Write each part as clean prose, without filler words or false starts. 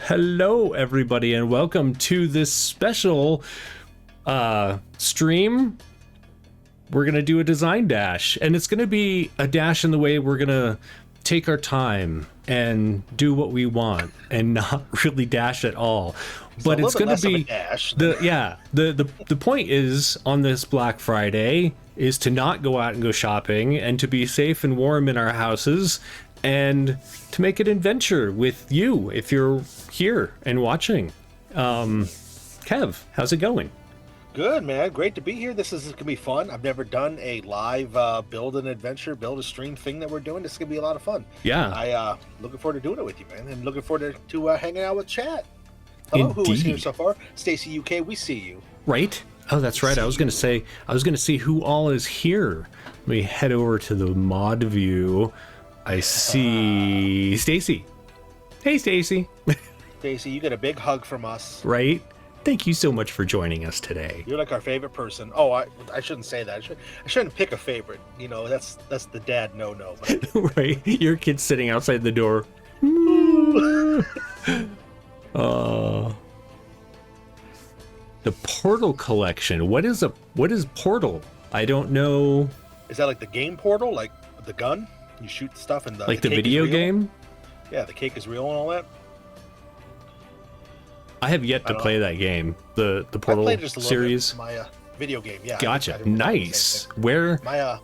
Hello, everybody, and welcome to this special stream. We're going to do a design dash, and it's going to be a dash in the way we're going to take our time and do what we want and not really dash at all. But it's going to be the point is on this Black Friday is to not go out and go shopping and to be safe and warm in our houses and to make an adventure with you if you're here and watching. Kev, how's it going? Good, man. Great to be here. This is going to be fun. I've never done a live build an adventure, build a stream thing that we're doing. This is going to be a lot of fun. Yeah. I looking forward to doing it with you, man. And looking forward to hanging out with chat. Hello, Indeed. who is here so far? Stacy UK, we see you. Right? Oh, that's right. I was going to see who all is here. Let me head over to the mod view. I see Stacy. Hey, Stacy. Stacy, you get a big hug from us. Right? Thank you so much for joining us today. You're like our favorite person. Oh, I shouldn't say that. I shouldn't pick a favorite. You know, that's the dad no. Right? Your kid's sitting outside the door. The Portal collection. What is Portal? I don't know. Is that like the game Portal, like the gun? You shoot stuff and the video game? Yeah, the cake is real and all that. I have yet to play that game. The Portal series. My video game. Yeah. Gotcha. Nice. Where? My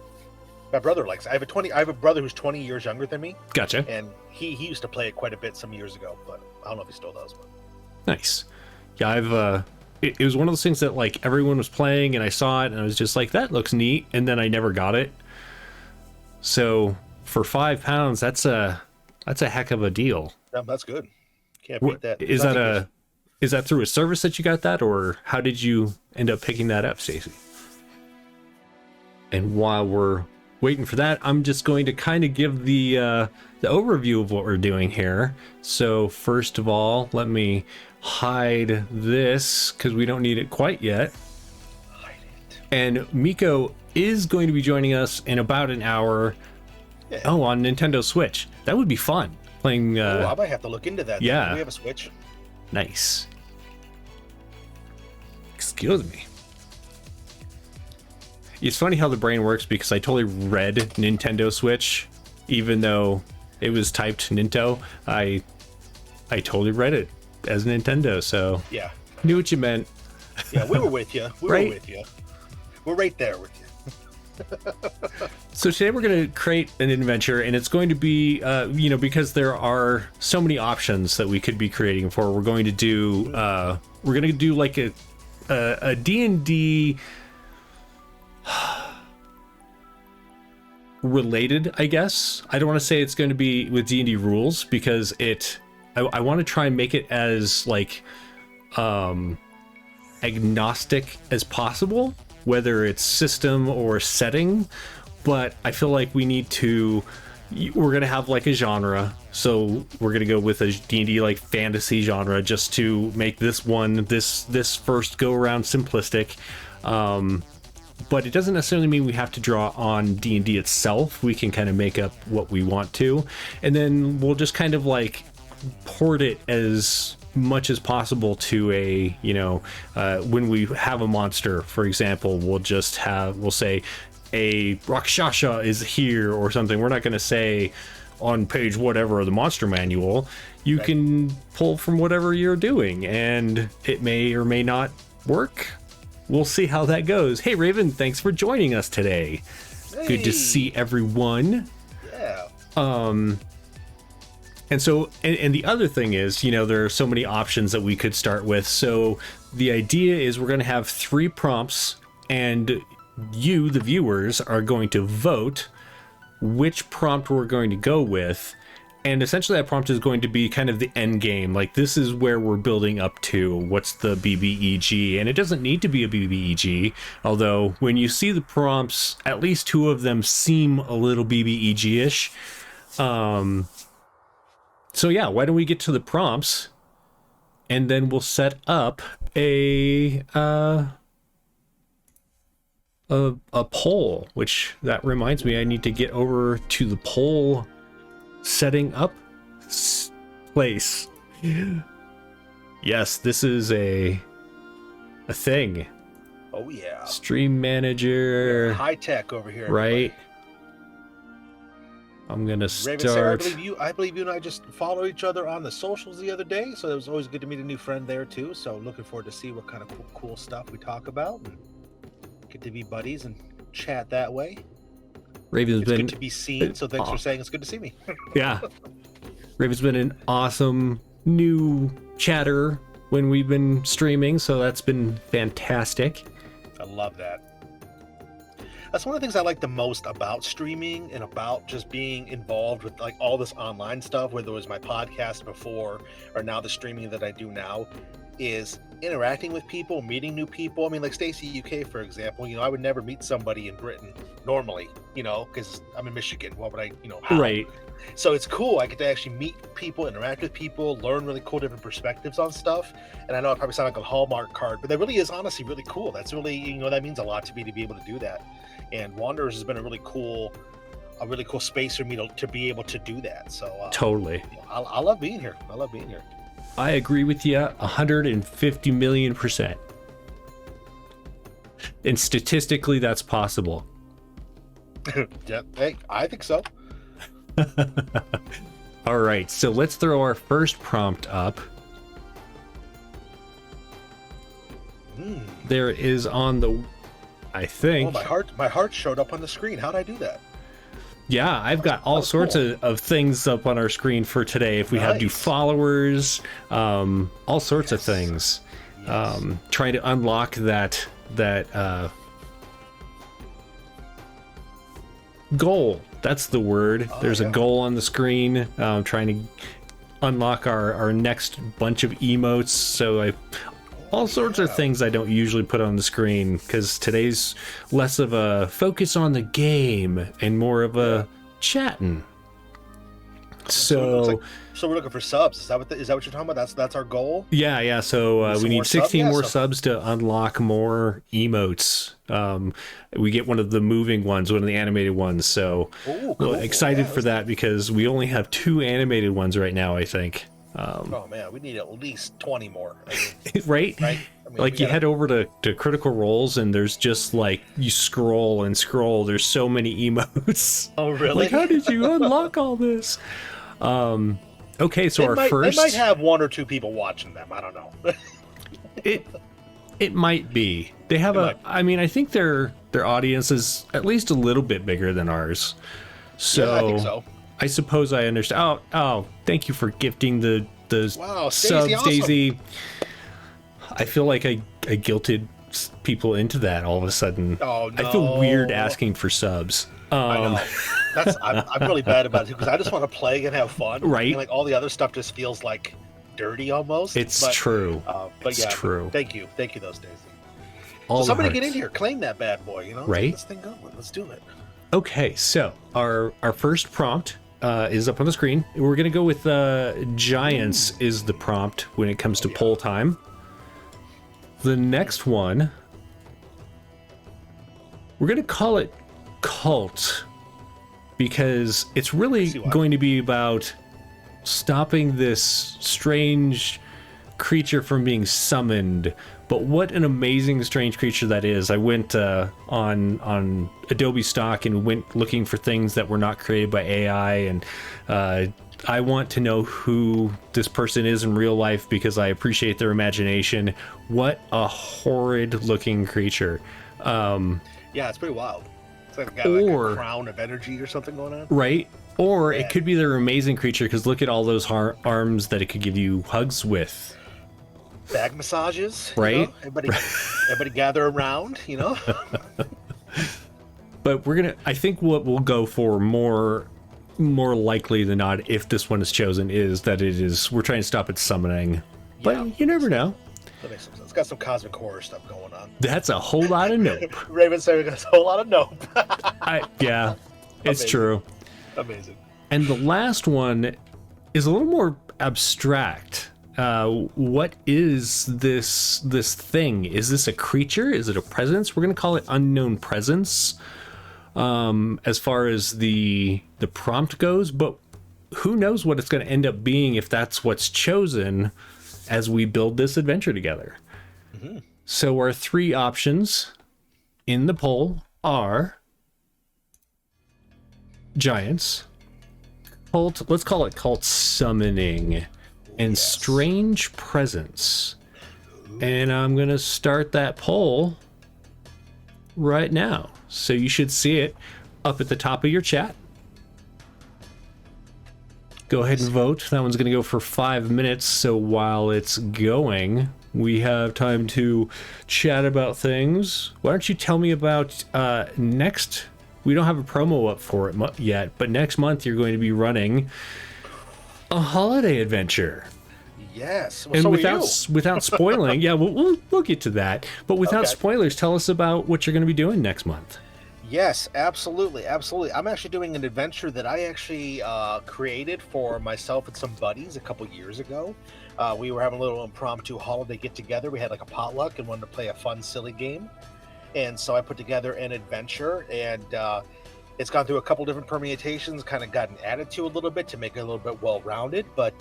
brother likes it. I have a brother who's 20 years younger than me. Gotcha. And he used to play it quite a bit some years ago, but I don't know if he still does. But. Nice. Yeah, it was one of those things that like everyone was playing and I saw it and I was just like, that looks neat, and then I never got it. So for £5, that's a heck of a deal. Yeah, that's good. Can't beat that. Is that through a service that you got that, or how did you end up picking that up, Stacy? And while we're waiting for that, I'm just going to kind of give the overview of what we're doing here. So first of all, let me hide this because we don't need it quite yet. Hide it. And Miko is going to be joining us in about an hour. Yeah. Oh, on Nintendo Switch. That would be fun. Playing. I might have to look into that. Yeah. We have a Switch. Nice. Excuse me. It's funny how the brain works because I totally read Nintendo Switch, even though it was typed Ninto. I totally read it as Nintendo, so yeah, knew what you meant. Yeah, we were with you. We Right? were with you. We're right there with you. So today we're going to create an adventure, and it's going to be, because there are so many options that we could be creating for. We're going to do like a D&D related, I guess. I don't want to say it's going to be with D&D rules because I want to try and make it as like agnostic as possible, whether it's system or setting. But I feel like we're going to have like a genre. So we're going to go with a D&D like fantasy genre just to make this first go around simplistic. But it doesn't necessarily mean we have to draw on D&D itself. We can kind of make up what we want to. And then we'll just kind of like port it as much as possible to when we have a monster, for example, we'll say a Rakshasa is here or something. We're not going to say on page whatever of the monster manual. You can pull from whatever you're doing, and it may or may not work. We'll see how that goes. Hey, Raven, thanks for joining us today. Hey. Good to see everyone. Yeah. And so, and the other thing is, there are so many options that we could start with. So the idea is we're going to have 3 prompts, and you, the viewers, are going to vote which prompt we're going to go with. And essentially that prompt is going to be kind of the end game. Like, this is where we're building up to. What's the BBEG? And it doesn't need to be a BBEG, although when you see the prompts, at least 2 of them seem a little BBEG-ish. So yeah, why don't we get to the prompts, and then we'll set up a poll, which that reminds me, I need to get over to the poll setting up place. Yes, this is a thing. Oh yeah. Stream manager. High tech over here. Right. I'm gonna Raven, Sarah, start. I believe you and I just followed each other on the socials the other day, so it was always good to meet a new friend there too. So looking forward to see what kind of cool stuff we talk about and get to be buddies and chat that way. Raven's It's been good to be seen, so thanks for saying it's good to see me. yeah. Raven's been an awesome new chatter when we've been streaming, so that's been fantastic. I love that. That's one of the things I like the most about streaming and about just being involved with like all this online stuff, whether it was my podcast before or now the streaming that I do now, is interacting with people, meeting new people. I mean, like Stacy UK, for example, I would never meet somebody in Britain normally, because I'm in Michigan. What would I, how? Right. So it's cool. I get to actually meet people, interact with people, learn really cool different perspectives on stuff. And I know it probably sounds like a Hallmark card, but that really is honestly really cool. That's really, that means a lot to me to be able to do that. And Wanderers has been a really cool space for me to be able to do that. So totally. I love being here. I agree with you 150 million %. And statistically, that's possible. Yeah, hey, I think so. All right, so let's throw our first prompt up. There is on the, I think. Oh, my heart showed up on the screen. How'd I do that? Yeah, I've got all sorts of things up on our screen for today. If we have new followers, all sorts of things. Yes. Trying to unlock that goal. That's the word. There's a goal on the screen. Trying to unlock our next bunch of emotes. So all sorts of things I don't usually put on the screen because today's less of a focus on the game and more of a chatting. So we're looking for subs. Is that what you're talking about? That's our goal. Yeah. So we need 16 more subs to unlock more emotes. We get one of the moving ones, one of the animated ones. So cool. Excited for that because we only have 2 animated ones right now, I think. Oh man, we need at least 20 more. Right? I mean, like you head over to Critical Roles and there's just like you scroll and scroll. There's so many emotes. Oh really? Like how did you unlock all this? Okay, so they might have 1 or 2 people watching them. I don't know. It might be. They have I mean, I think their audience is at least a little bit bigger than ours. So yeah, I think so. I suppose I understand. Oh, thank you for gifting the wow, subs, awesome. Daisy. I feel like I guilted people into that all of a sudden. Oh, no. I feel weird asking for subs. I know. I'm really bad about it because I just want to play and have fun. Right. And like all the other stuff just feels like dirty almost. It's true. It's true. Thank you those days. So somebody get in here, claim that bad boy. Right. Let's this thing going. Let's do it. Okay, so our first prompt is up on the screen. We're gonna go with giants is the prompt when it comes to poll time. The next one, we're gonna call it cult because it's really going to be about stopping this strange creature from being summoned. But what an amazing strange creature that is. I went on Adobe Stock and went looking for things that were not created by AI, and I want to know who this person is in real life because I appreciate their imagination. What a horrid looking creature. Yeah, it's pretty wild. It's like a crown of energy or something going on. Right? Or it could be their amazing creature because look at all those arms that it could give you hugs with. Back massages, right? Everybody gather around, But I think what we'll go for more likely than not, if this one is chosen, is that we're trying to stop it summoning. But you never know. That makes sense. It's got some cosmic horror stuff going on. That's a whole lot of nope. Raven said we got a whole lot of nope. Yeah, it's true. Amazing. And the last one is a little more abstract. What is this thing? Is this a creature? Is it a presence? We're going to call it unknown presence as far as the prompt goes, but who knows what it's going to end up being if that's what's chosen. as we build this adventure together. Mm-hmm. So our 3 options in the poll are giants, cult, let's call it cult summoning, and strange presence. And I'm going to start that poll right now. So you should see it up at the top of your chat. Go ahead and vote. That one's going to go for 5 minutes. So while it's going, we have time to chat about things. Why don't you tell me about next? We don't have a promo up for it yet, but next month you're going to be running a holiday adventure. Yes. Well, and so without spoiling, yeah, we'll get to that. But without spoilers, tell us about what you're going to be doing next month. Yes, absolutely, absolutely. I'm actually doing an adventure that I actually created for myself and some buddies a couple years ago. We were having a little impromptu holiday get together. We had like a potluck and wanted to play a fun, silly game. And so I put together an adventure, and it's gone through a couple different permutations, kind of gotten added to a little bit to make it a little bit well-rounded. But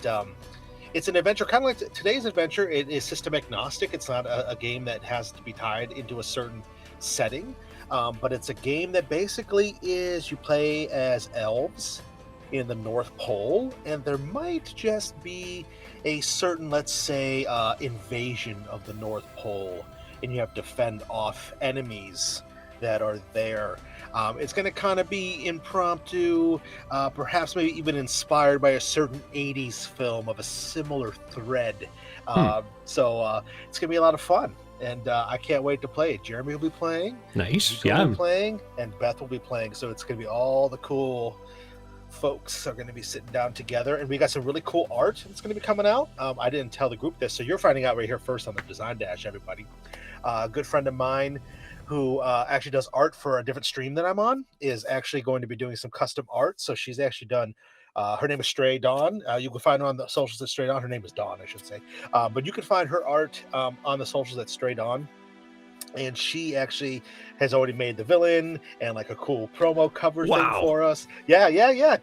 it's an adventure, kind of like today's adventure. It is system agnostic. It's not a game that has to be tied into a certain setting. But it's a game that basically is you play as elves in the North Pole, and there might just be a certain, let's say, invasion of the North Pole, and you have to fend off enemies that are there. It's going to kind of be impromptu, perhaps maybe even inspired by a certain 80s film of a similar thread. So it's going to be a lot of fun. And I can't wait to play it. Jeremy will be playing. Nice. Miko will be playing, and Beth will be playing. So it's going to be all the cool folks are going to be sitting down together. And we got some really cool art that's going to be coming out. I didn't tell the group this, so you're finding out right here first on the Design Dash, everybody. A good friend of mine who actually does art for a different stream that I'm on is actually going to be doing some custom art. So she's actually done... her name is Stray Dawn. You can find her on the socials at Stray Dawn. Her name is Dawn, I should say. But you can find her art on the socials at Stray Dawn. And she actually has already made the villain and like a cool promo cover thing for us. Yeah.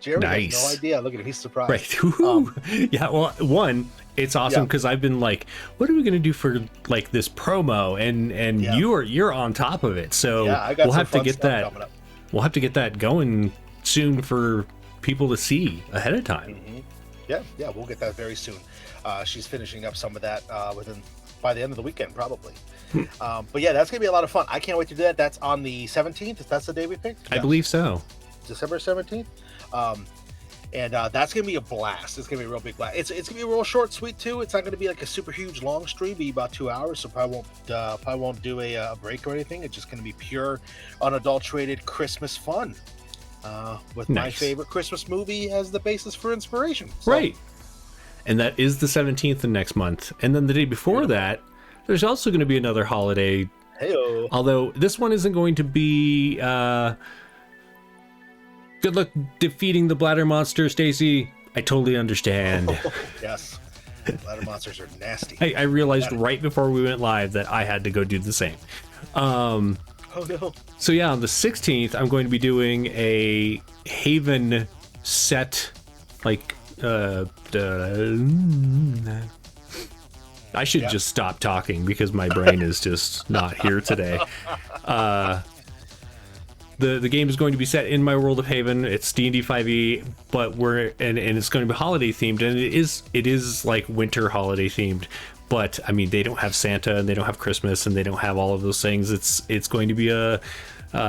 Jeremy has no idea. Look at him. He's surprised. Right. Yeah. Well, it's awesome because I've been like, what are we going to do for like this promo? And you're on top of it. So we'll have to get that. We'll have to get that going soon for people to see ahead of time. Yeah, we'll get that very soon. She's finishing up some of that by the end of the weekend, probably. But yeah, that's gonna be a lot of fun. I can't wait to do that. That's on the 17th. If that's the day we picked, I believe so. December 17th. And that's gonna be a blast. It's gonna be a real big blast. It's gonna be real short, sweet too. It's not gonna be like a super huge long stream. Be about 2 hours. So probably won't do a break or anything. It's just gonna be pure, unadulterated Christmas fun. With my favorite Christmas movie as the basis for inspiration. So. Right. And that is the 17th of next month. And then the day before that, there's also going to be another holiday. Hey-o. Although this one isn't going to be good luck defeating the bladder monster, Stacy. I totally understand. Yes. Bladder monsters are nasty. I realized right before we went live that I had to go do the same. Oh no. So yeah, on the 16th, I'm going to be doing a Haven set, like, I should just stop talking because my brain is just not here today. The game is going to be set in my world of Haven. It's D&D 5e, but and it's going to be holiday themed, and it is like winter holiday themed. But I mean, they don't have Santa, and they don't have Christmas, and they don't have all of those things. It's going to be a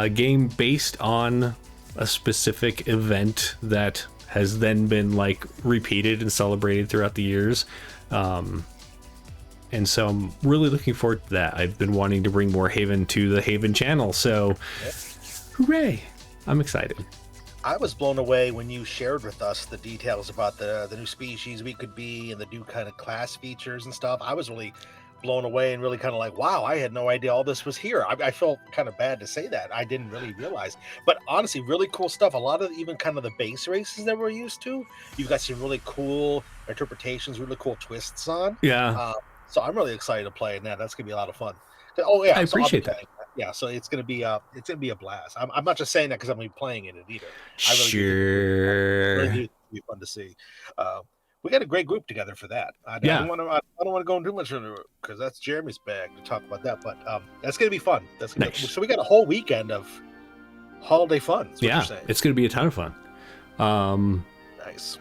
game based on a specific event that has then been like repeated and celebrated throughout the years. And so I'm really looking forward to that. I've been wanting to bring more Haven to the Haven channel, so hooray! I'm excited. I was blown away when you shared with us the details about the new species we could be and the new kind of class features and stuff. I was really blown away and really kind of like, wow, I had no idea all this was here. I felt kind of bad to say that. I didn't really realize. But honestly, really cool stuff. A lot of even kind of the base races that we're used to, you've got some really cool interpretations, really cool twists on. Yeah. So I'm really excited to play in that. That's going to be a lot of fun. Oh, yeah. I appreciate that. Yeah, so it's gonna be a blast. I'm not just saying that because I'm gonna be playing in it either. Sure. Really do be fun to see. We got a great group together for that. I Yeah. don't want to go into too much because that's Jeremy's bag to talk about that. But that's gonna be fun. Nice. So we got a whole weekend of holiday fun. Is what Yeah, you're saying. it's going to be a ton of fun. Nice.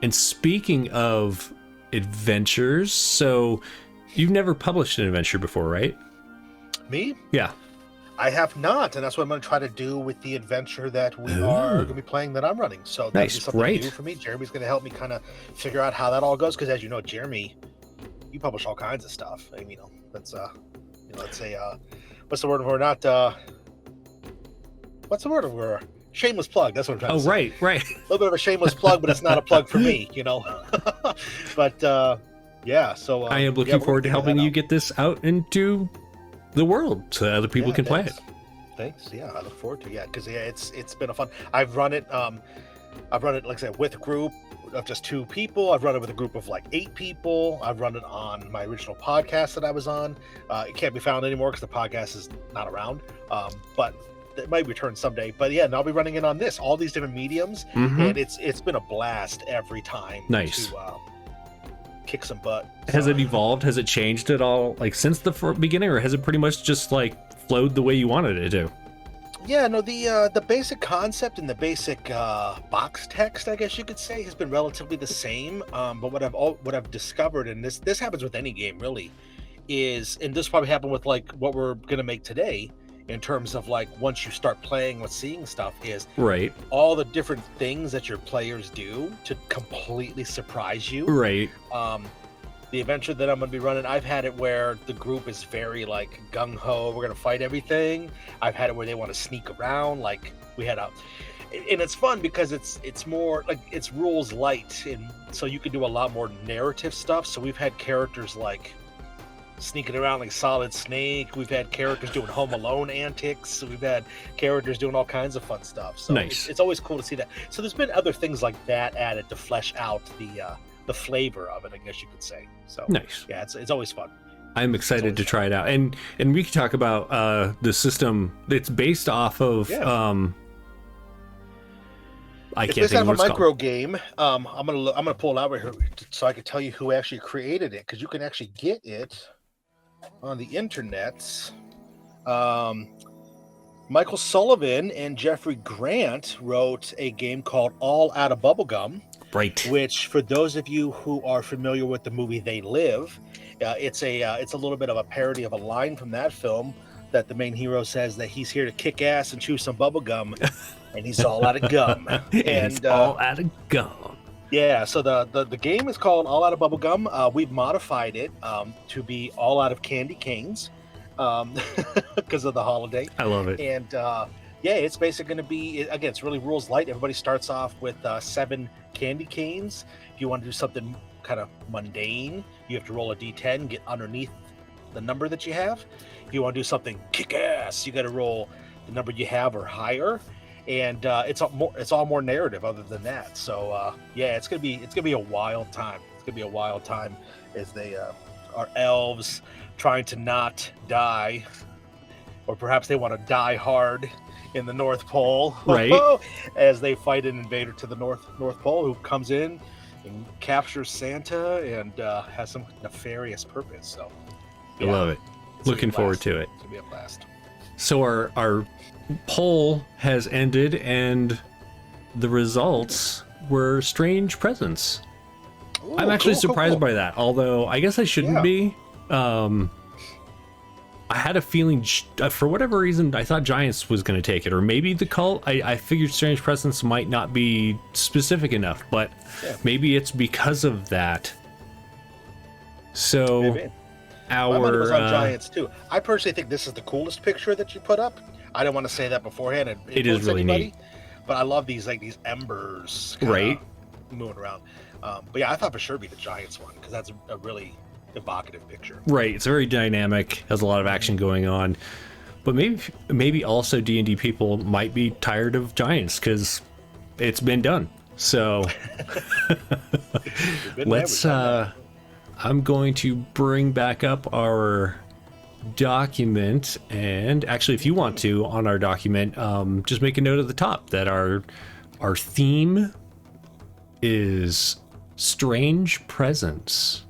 And speaking of adventures, so you've never published an adventure before, right? Me? Yeah. I have not, and that's what I'm going to try to do with the adventure that we are going to be playing that I'm running. So that'll be something new for me. Jeremy's going to help me kind of figure out how that all goes, because as you know, Jeremy, you publish all kinds of stuff. I mean, that's let's say, what's the word for not? What's the word for shameless plug? That's what I'm trying to say. Right. A little bit of a shameless plug, but it's not a plug for me, But yeah, so I am looking forward to helping you get this out into the world so that other people can play it. Thanks. Yeah, I look forward to it. Yeah, because it's been a fun. I've run it like I said, with a group of just 2 people. I've run it with a group of like 8 people. I've run it on my original podcast that I was on. It can't be found anymore because the podcast is not around. But it might return someday. But yeah, and I'll be running it on this, all these different mediums, and it's been a blast every time. Nice. To, kick some butt. Has it evolved? Has it changed at all, like since the beginning, or has it pretty much just like flowed the way you wanted it to? Yeah, no, the basic concept and the basic box text, I guess you could say, has been relatively the same. But what I've discovered, and this happens with any game really, is, and this probably happened with like what we're gonna make today, in terms of like once you start playing with seeing stuff, is right, all the different things that your players do to completely surprise you. Right. The adventure that I'm going to be running, I've had it where the group is very like gung-ho, we're going to fight everything. I've had it where they want to sneak around, like we had and it's fun because it's more like it's rules light, and so you can do a lot more narrative stuff. So we've had characters like sneaking around like Solid Snake. We've had characters doing Home Alone antics. We've had characters doing all kinds of fun stuff. So nice. It's always cool to see that. So there's been other things like that added to flesh out the flavor of it, I guess you could say. So nice. Yeah, it's always fun. I'm excited to try it out, and we can talk about the system. It's based off of. It's based off a micro game. I'm gonna pull it out right here so I can tell you who actually created it, because you can actually get it on the internet. Michael Sullivan and Jeffrey Grant wrote a game called All Out of Bubblegum. Right. Which, for those of you who are familiar with the movie They Live, it's a little bit of a parody of a line from that film that the main hero says that he's here to kick ass and chew some bubble gum, and he's all out of gum. And all out of gum. Yeah, so the game is called All Out of Bubble Gum. We've modified it to be all out of candy canes because of the holiday. I love it. And yeah, it's basically going to be, again, it's really rules light. Everybody starts off with 7 candy canes. If you want to do something kind of mundane, you have to roll a d10, get underneath the number that you have. If you want to do something kick-ass, you got to roll the number you have or higher. And it's all more narrative other than that. So yeah, it's gonna be a wild time. It's gonna be a wild time as they are elves trying to not die, or perhaps they want to die hard in the North Pole, right? As they fight an invader to the North Pole who comes in and captures Santa and has some nefarious purpose. So I love it. Looking forward to it. It's gonna be a blast. So our poll has ended, and the results were Strange Presents. Ooh, I'm actually surprised by that, although I guess I shouldn't be. I had a feeling, for whatever reason, I thought Giants was going to take it, or maybe the Cult. I figured Strange Presents might not be specific enough, but maybe it's because of that. So maybe. My money was on Giants too. I personally think this is the coolest picture that you put up. I don't want to say that beforehand. And it is really neat. But I love these embers moving around. But yeah, I thought for sure it'd be the Giants one, because that's a really evocative picture. Right. It's very dynamic, has a lot of action going on. But maybe also D&D people might be tired of Giants because it's been done. So let's I'm going to bring back up our document, and actually, if you want to, on our document, just make a note at the top that our theme is Strange Presence.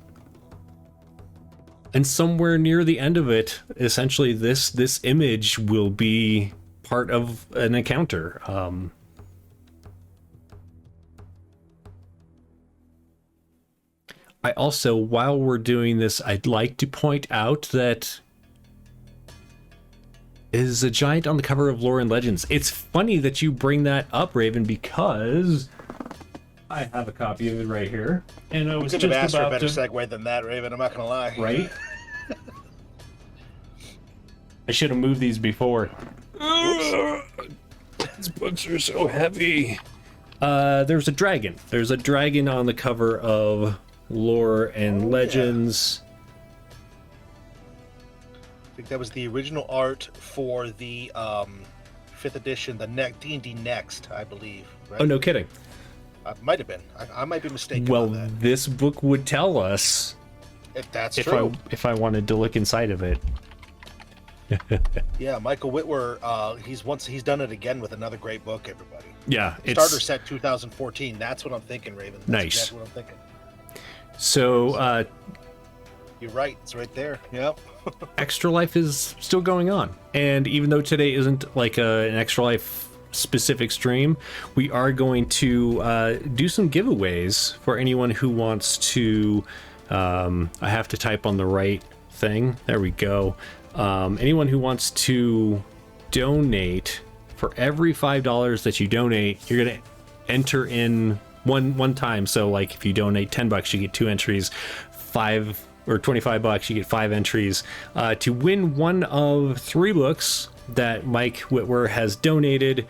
And somewhere near the end of it, essentially this image will be part of an encounter. I also, while we're doing this, I'd like to point out that is a giant on the cover of Lore and Legends. It's funny that you bring that up, Raven, because I have a copy of it right here, and I was just about about a better to segue than that, Raven. I'm not gonna lie. Right? I should have moved these before. These books are so heavy. There's a dragon. There's a dragon on the cover of Lore and Legends. I think that was the original art for the 5th edition, the D&D Next, I believe. Right? Oh, no kidding. Might have been. I might be mistaken. Well, on that. this book would tell us If that's true. if I wanted to look inside of it. Yeah, Michael Whitwer, he's done it again with another great book, everybody. Yeah, Starter Set 2014. That's what I'm thinking, Raven. That's Nice. exactly what I'm thinking. So, You're right. It's right there. Yep. Extra Life is still going on. And even though today isn't like an Extra Life specific stream, we are going to do some giveaways for anyone who wants to. I have to type on the right thing. There we go. Anyone who wants to donate, for every $5 that you donate, you're gonna enter in one time. So like if you donate $10, you get 2 entries. $5 or $25, you get 5 entries to win one of 3 books that Mike Whitwer has donated.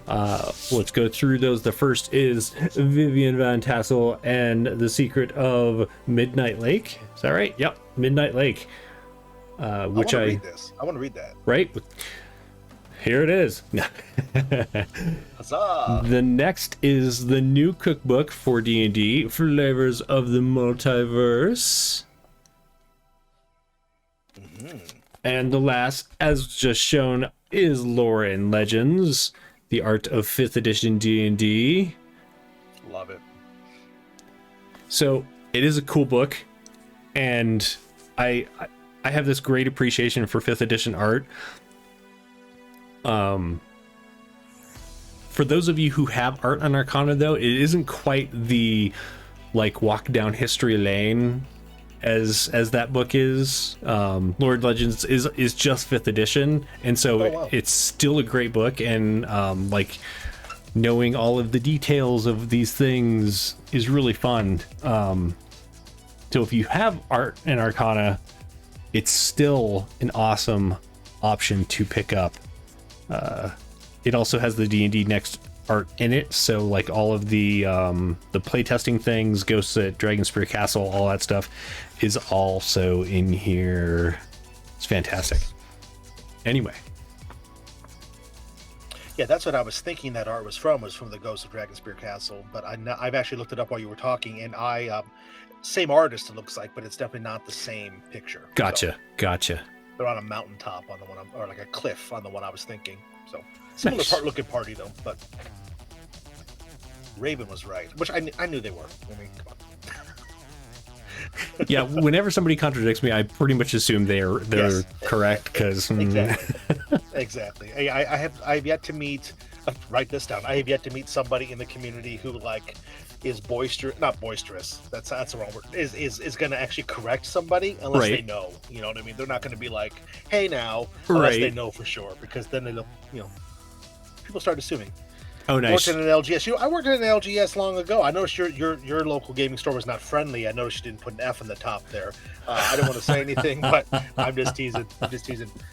Let's go through those. The first is Vivian Van Tassel and the Secret of Midnight Lake. Is that right? Yep, Midnight Lake. Which I read this. I want to read that. Right? Here it is. Huzzah! The next is the new cookbook for D&D, Flavors of the Multiverse. And the last, as just shown, is Lore and Legends, the art of 5th edition D&D. Love it. So it is a cool book, and I have this great appreciation for 5th edition art. For those of you who have art on Arcana, though, it isn't quite the like walk down history lane as that book is. Lord Legends is just 5th edition, and so it's still a great book, and like knowing all of the details of these things is really fun. So if you have art in Arcana, it's still an awesome option to pick up. It also has the D&D Next art in it, so like all of the playtesting things, Ghosts at Dragonspear Castle, all that stuff is also in here. It's fantastic. Anyway. Yeah, that's what I was thinking that art was from the Ghosts of Dragonspear Castle, but I've actually looked it up while you were talking, and same artist it looks like, but it's definitely not the same picture. Gotcha. They're on a mountaintop on the one, or like a cliff on the one I was thinking. So similar Nice. looking party though, but Raven was right, which I knew they were. I mean, come on. Yeah, whenever somebody contradicts me, I pretty much assume they're Yes. correct, because Exactly. I have yet to meet. Write this down. I have yet to meet somebody in the community who like is not boisterous. That's the wrong word. Is going to actually correct somebody unless they know. You know what I mean? They're not going to be like, "Hey, now," unless they know for sure, because then they'll, people start assuming. Oh, nice. Worked in an LGS. I worked in an LGS long ago. I noticed your local gaming store was not friendly. I noticed you didn't put an F in the top there. I didn't want to say anything, but I'm just teasing.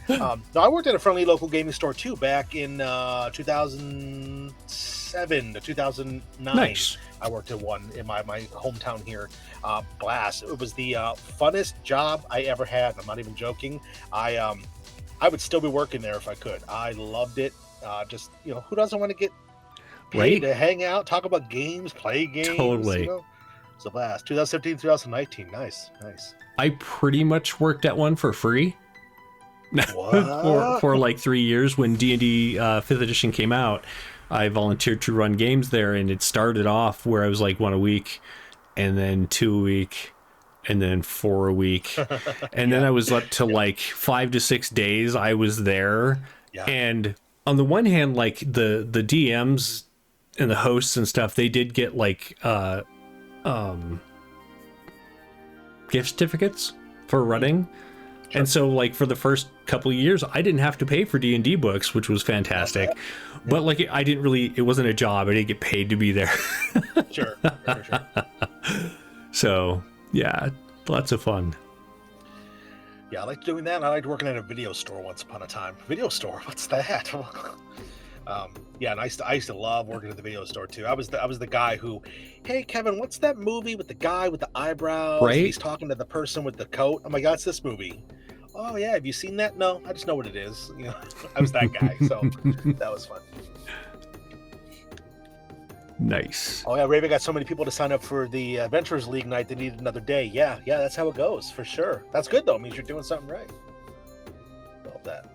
No, I worked at a friendly local gaming store too back in 2007 to 2009. Nice. I worked at one in my hometown here. Blast. It was the funnest job I ever had. I'm not even joking. I would still be working there if I could. I loved it. Just, who doesn't want to get paid to hang out, talk about games, play games? Totally. It's a blast. 2017, 2019. Nice. I pretty much worked at one for free. What? for like 3 years when D&D 5th edition came out. I volunteered to run games there, and it started off where I was like one a week, and then 2 a week, and then 4 a week. And then I was up to like 5 to 6 days I was there. Yeah. And on the one hand, like the DMs and the hosts and stuff, they did get like gift certificates for running. Sure. And so like for the first couple of years I didn't have to pay for D&D books, which was fantastic. Yeah. But like I didn't really, it wasn't a job. I didn't get paid to be there. Sure. So yeah, lots of fun. Yeah, I liked doing that. I liked working at a video store once upon a time. Video store? What's that? Yeah, and I used to love working at the video store too. I was the guy who, hey Kevin, what's that movie with the guy with the eyebrows? Right. He's talking to the person with the coat. Oh my God, it's this movie. Oh yeah, have you seen that? No, I just know what it is. You know, I was that guy, so that was fun. Nice. Oh yeah, Raven got so many people to sign up for the Adventurers League night. They needed another day. Yeah, that's how it goes for sure. That's good though. It means you're doing something right. Love that.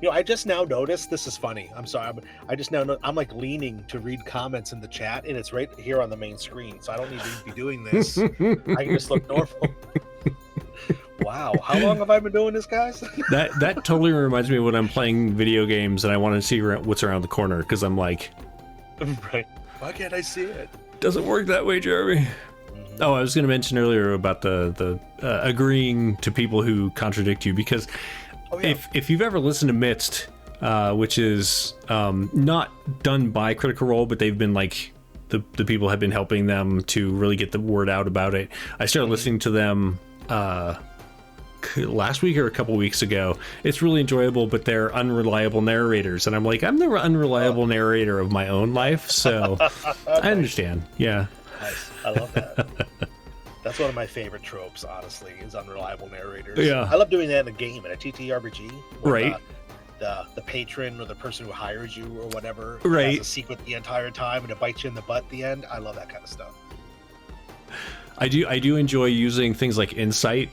You know, I just now noticed, this is funny. I'm sorry. I just now know I'm like leaning to read comments in the chat, and it's right here on the main screen. So I don't need to be doing this. I can just look normal. Wow, how long have I been doing this, guys? That totally reminds me of when I'm playing video games and I want to see what's around the corner, because I'm like, right. Why can't I see it? Doesn't work that way, Jeremy. Mm-hmm. Oh, I was going to mention earlier about the agreeing to people who contradict you, because if you've ever listened to Midst, which is not done by Critical Role, but they've been like the people have been helping them to really get the word out about it. I started listening to them last week or a couple weeks ago. It's really enjoyable, but they're unreliable narrators, and I'm like, I'm the unreliable narrator of my own life, so I understand. Yeah. Nice. I love that. That's one of my favorite tropes, honestly, is unreliable narrators. Yeah. I love doing that in a game, in a TTRPG. Right. The patron or the person who hires you or whatever has a secret the entire time and it bites you in the butt at the end. I love that kind of stuff. I do enjoy using things like insight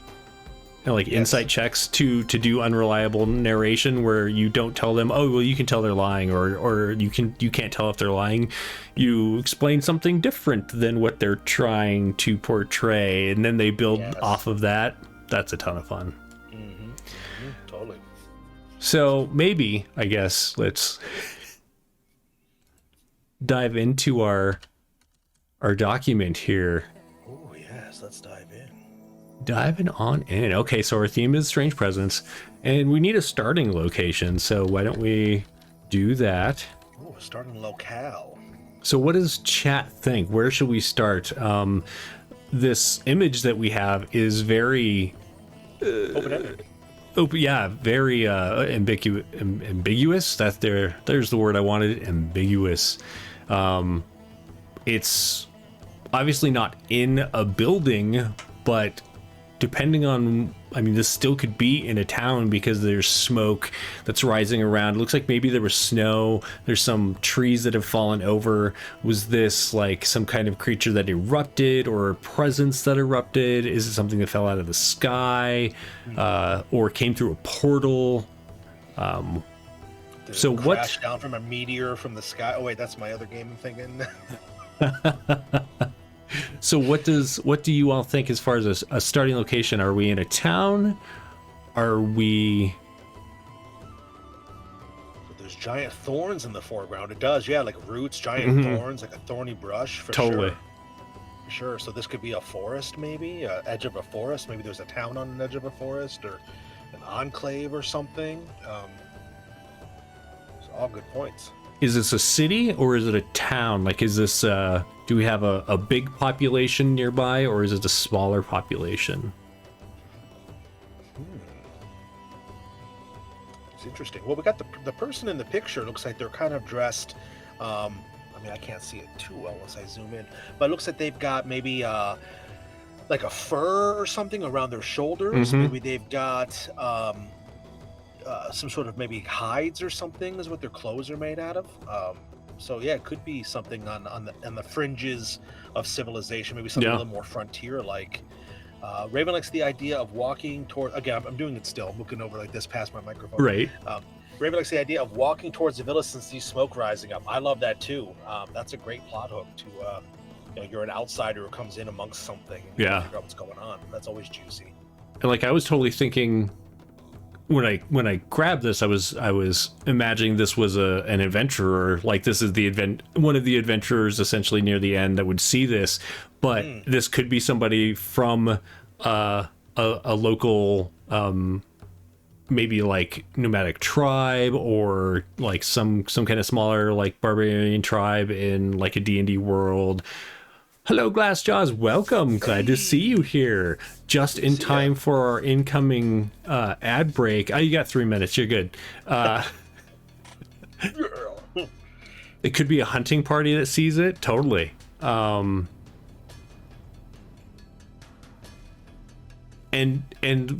and like insight checks to do unreliable narration, where you don't tell them, oh well, you can tell they're lying, or you can't tell if they're lying. You explain something different than what they're trying to portray, and then they build off of that. That's a ton of fun. Totally. So maybe, I guess, let's dive into our document here. Oh yes, let's dive in. Diving on in. Okay, so our theme is Strange Presence, and we need a starting location, so why don't we do that? Oh, starting locale. So what does chat think? Where should we start? This image that we have is very... open-ended. Very ambiguous. There's the word I wanted, ambiguous. It's obviously not in a building, but depending on, I mean, this still could be in a town because there's smoke that's rising around. It looks like maybe there was snow. There's some trees that have fallen over. Was this like some kind of creature that erupted, or a presence that erupted? Is it something that fell out of the sky, or came through a portal? Did it crash down from a meteor from the sky? Oh wait, that's my other game I'm thinking. So what do you all think as far as a starting location? Are we in a town? Are we... There's giant thorns in the foreground. It does, yeah, like roots, giant thorns, like a thorny brush, for totally. Sure. For sure. So this could be a forest, maybe, edge of a forest. Maybe there's a town on an edge of a forest, or an enclave or something. So all good points. Is this a city or is it a town? Like, is this, do we have a big population nearby, or is it a smaller population? It's interesting. Well, we got the person in the picture. Looks like they're kind of dressed. I mean, I can't see it too well as I zoom in, but it looks like they've got maybe like a fur or something around their shoulders. Maybe they've got some sort of maybe hides or something is what their clothes are made out of. So yeah, it could be something on the fringes of civilization, maybe something a little more frontier-like. Raven likes the idea of walking toward... Again, I'm doing it still. I'm looking over like this past my microphone. Right. Raven likes the idea of walking towards the village and see smoke rising up. I love that too. That's a great plot hook you're an outsider who comes in amongst something. And Yeah. figure out what's going on. That's always juicy. And like I was totally thinking when I grabbed this, I was imagining this was an adventurer, like this is one of the adventurers essentially near the end that would see this, but this could be somebody from a local maybe like nomadic tribe, or like some kind of smaller like barbarian tribe in like a D&D world. Hello, Glassjaws. Welcome. Glad to see you here. Just in time for our incoming ad break. Oh, you got 3 minutes. You're good. It could be a hunting party that sees it. Totally. And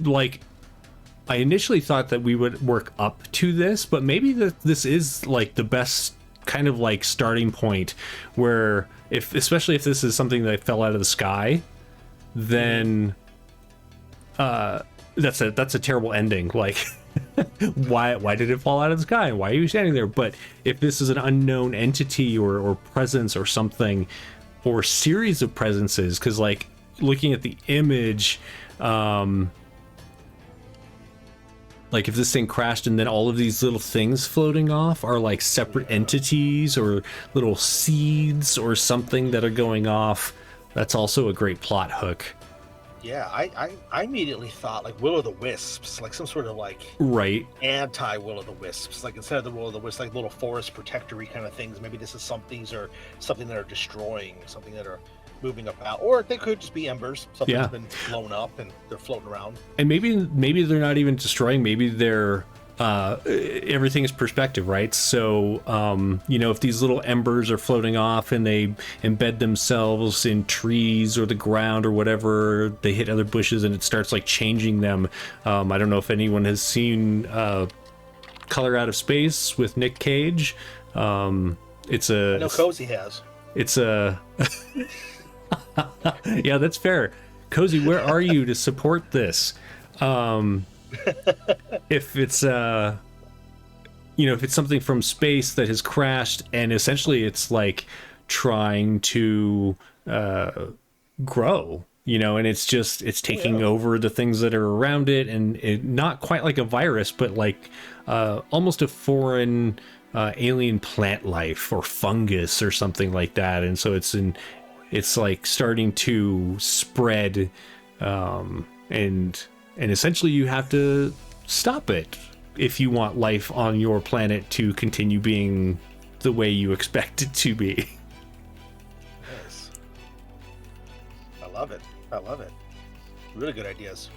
like, I initially thought that we would work up to this, but maybe this is like the best kind of like starting point, where especially if this is something that fell out of the sky, then that's a terrible ending. Like, why did it fall out of the sky? Why are you standing there? But if this is an unknown entity or presence or something, or series of presences, because like looking at the image, like if this thing crashed and then all of these little things floating off are like separate entities or little seeds or something that are going off, that's also a great plot hook. Yeah, I immediately thought like Will-o'-the-Wisps, like some sort of like right anti-Will-o'-the-Wisps, like instead of the Will-o'-the-Wisps, like little forest protectory kind of things. Maybe this is something that are destroying, something that are moving about, or they could just be embers. Something's been blown up and they're floating around. And maybe they're not even destroying. Maybe they're everything is perspective, right? So if these little embers are floating off and they embed themselves in trees or the ground or whatever, they hit other bushes and it starts like changing them. I don't know if anyone has seen Color Out of Space with Nick Cage. I know Cozy has. It's a yeah, that's fair. Cozy, where are you to support this? If it's if it's something from space that has crashed and essentially it's like trying to grow, and it's taking over the things that are around it, and it not quite like a virus, but like almost a foreign alien plant life or fungus or something like that. And so it's like starting to spread, and essentially you have to stop it if you want life on your planet to continue being the way you expect it to be. Nice. I love it. Really good ideas.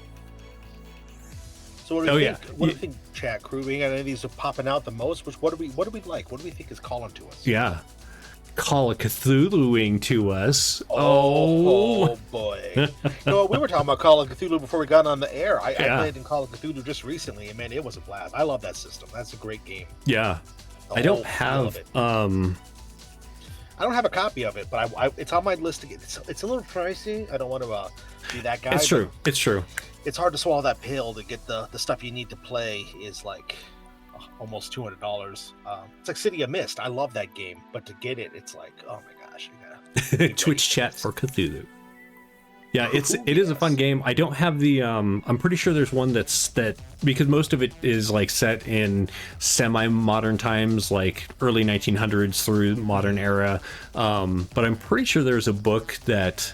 So what do you think? What do you think, chat crew? We got any of these are popping out the most? What do we like? What do we think is calling to us? Yeah. Call of Cthulhuing to us. Oh boy. We were talking about Call of Cthulhu before we got on the air. I played in Call of Cthulhu just recently, and man, it was a blast. I love that system. That's a great game. Yeah. I don't have I don't have a copy of it, but it's on my list to get. It's a little pricey. I don't want to be that guy. It's true. It's hard to swallow that pill to get the stuff you need to play is like almost $200. It's like City of Mist. I love that game, but to get it, it's like, oh my gosh, you gotta Twitch chat for Cthulhu. Yeah, it is a fun game. I don't have the I'm pretty sure there's one that because most of it is like set in semi-modern times, like early 1900s through modern era. But I'm pretty sure there's a book that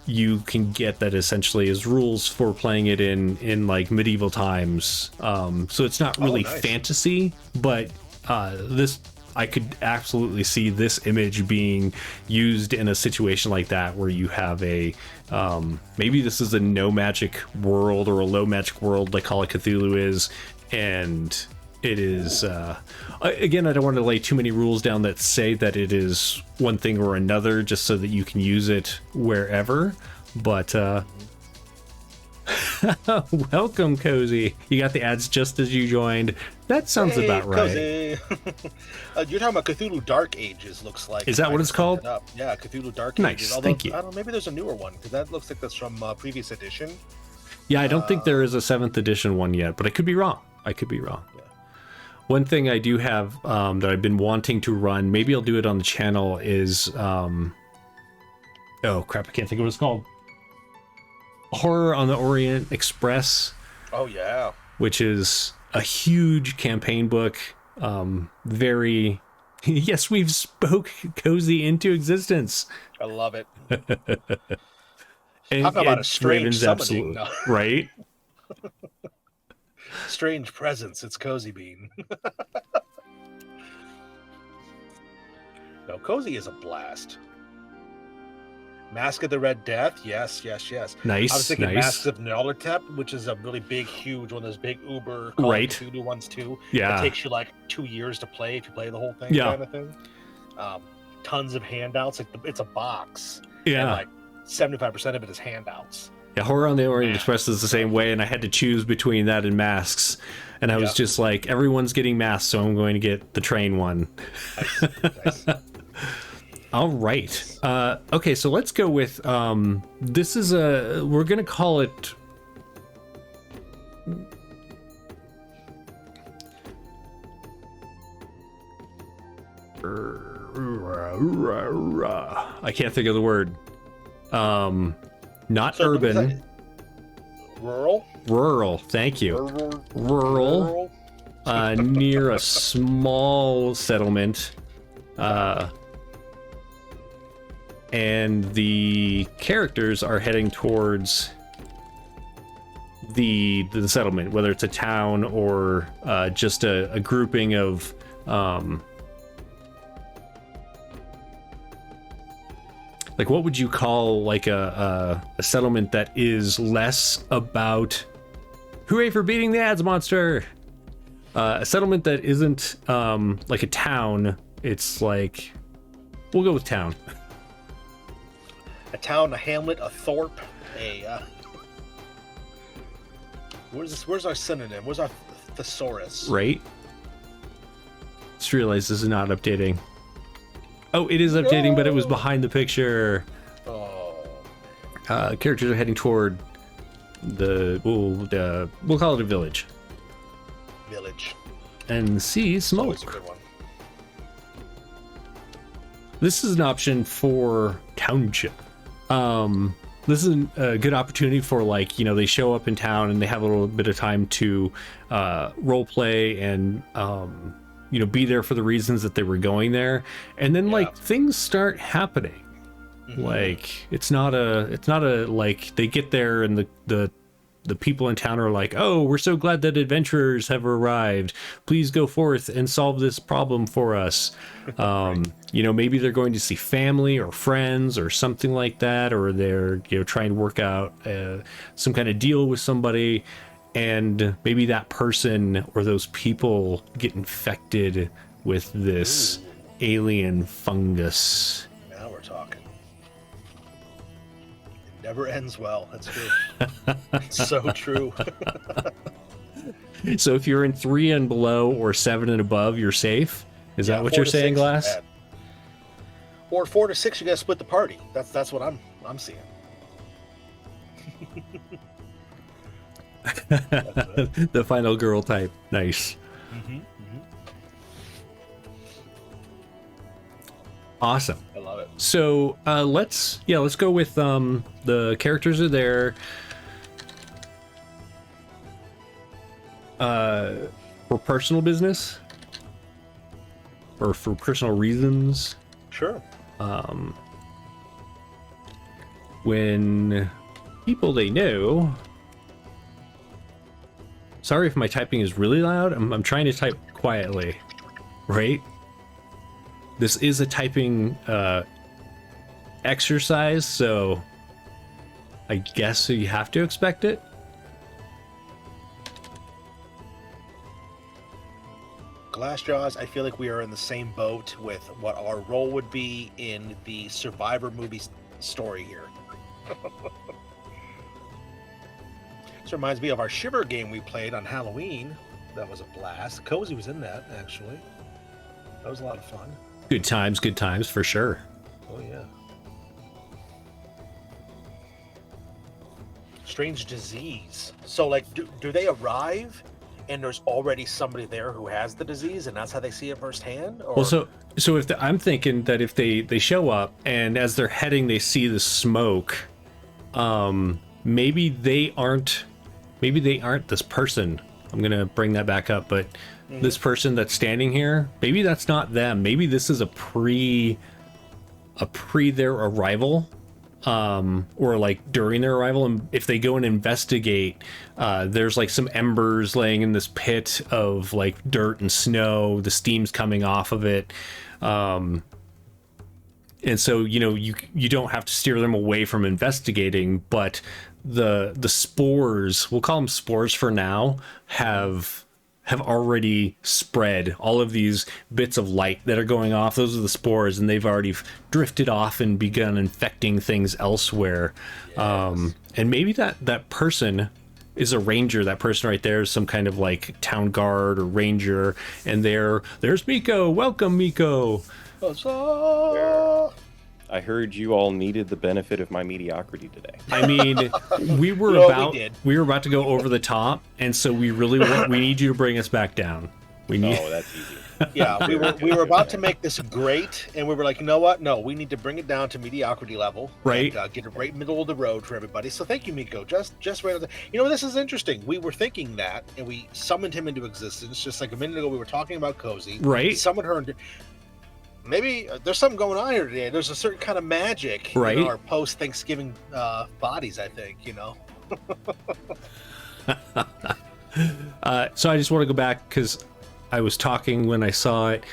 you can get that essentially is rules for playing it in like medieval times. So it's not really fantasy, but this I could absolutely see this image being used in a situation like that, where you have a maybe this is a no magic world or a low magic world like Call of Cthulhu is, and it is again, I don't want to lay too many rules down that say that it is one thing or another just so that you can use it wherever, but welcome, Cozy. You got the ads just as you joined. That sounds about right. You're talking about Cthulhu Dark Ages, looks like. Is that what it's called? Yeah, Cthulhu Dark Ages. Nice, although, thank you. I don't know, maybe there's a newer one, because that looks like that's from previous edition. Yeah, I don't think there is a 7th edition one yet, but I could be wrong. Yeah. One thing I do have that I've been wanting to run, maybe I'll do it on the channel, is oh crap, I can't think of what it's called. Horror on the Orient Express. Oh yeah. Which is a huge campaign book. Very, yes, we've spoke Cozy into existence. I love it. And, Talk about a strange summoning. No. Right? Strange presence. It's Cozy Bean. No, Cozy is a blast. Mask of the Red Death, yes. Nice. I was thinking nice. Masks of Nyarlathotep, which is a really big, huge one of those big Uber Call Right. of Cthulhu ones too. Yeah. It takes you like 2 years to play if you play the whole thing, Yeah. kind of thing. Tons of handouts. Like it's a box. Yeah. And like 75% of it is handouts. Yeah, Horror on the Orient Express is the same way, and I had to choose between that and Masks. And I was just like, everyone's getting Masks, so I'm going to get the train one. Nice. All right. Okay, so let's go with this is we're gonna call it I can't think of the word. Not So urban. Rural. Rural, thank you. Rural. Near a small settlement. And the characters are heading towards the settlement, whether it's a town or just a grouping of like, what would you call like a settlement that is less about hooray for beating the ads monster? A settlement that isn't like a town. It's like, we'll go with town. A town, a hamlet, a thorpe, where's our synonym? Where's our thesaurus? Right? Just realized this is not updating. Oh, it is updating, but it was behind the picture. Oh. Characters are heading toward we'll call it a village. Village. And see smoke. Always a good one. This is an option for township. This is a good opportunity for, like, you know, they show up in town and they have a little bit of time to role play and you know, be there for the reasons that they were going there, and then like things start happening. Mm-hmm. Like it's not a like they get there and the people in town are like, oh, we're so glad that adventurers have arrived. Please go forth and solve this problem for us. You know, maybe they're going to see family or friends or something like that, or they're, you know, trying to work out some kind of deal with somebody, and maybe that person or those people get infected with this alien fungus. Now we're talking. It never ends well. That's true. It's so true. So if you're in 3 and below or 7 and above, you're safe. Is that what you're saying, Glass? Or 4 to 6, you gotta split the party. That's what I'm seeing. The final girl type. Nice. Mm-hmm. Awesome. I love it. So let's go with the characters are there. For personal business or for personal reasons. Sure. When people they know. Sorry if my typing is really loud. I'm trying to type quietly, right? This is a typing exercise, so I guess you have to expect it. Glassjaws, I feel like we are in the same boat with what our role would be in the Survivor movie story here. This reminds me of our Shiver game we played on Halloween. That was a blast. Cozy was in that, actually. That was a lot of fun. Good times for sure. Oh, yeah. Strange disease. So, like, do they arrive and there's already somebody there who has the disease, and that's how they see it firsthand? Or... Well, so if I'm thinking that if they show up and as they're heading they see the smoke, maybe they aren't this person. I'm gonna bring that back up, but this person that's standing here, maybe that's not them. Maybe this is a pre their arrival, or like during their arrival. And if they go and investigate, there's like some embers laying in this pit of like dirt and snow. The steam's coming off of it. And so, you don't have to steer them away from investigating, but the spores, we'll call them spores for now, have already spread. All of these bits of light that are going off, those are the spores, and they've already drifted off and begun infecting things elsewhere. Yes. And maybe that person is a ranger. That person right there is some kind of like town guard or ranger, and there's Miko. Welcome, Miko. I heard you all needed the benefit of my mediocrity today. I mean, we were about to go over the top, and so we need you to bring us back down. Oh, that's easy. Yeah, we were about to make this great, and we were like, you know what? No, we need to bring it down to mediocrity level, right? And, get it right middle of the road for everybody. So thank you, Miko. Just right on the. This is interesting. We were thinking that, and we summoned him into existence. Just like a minute ago, we were talking about Cozy. Right. We summoned her into. Maybe there's something going on here today. There's a certain kind of magic right in our post-Thanksgiving bodies, I think, So I just want to go back because I was talking when I saw it.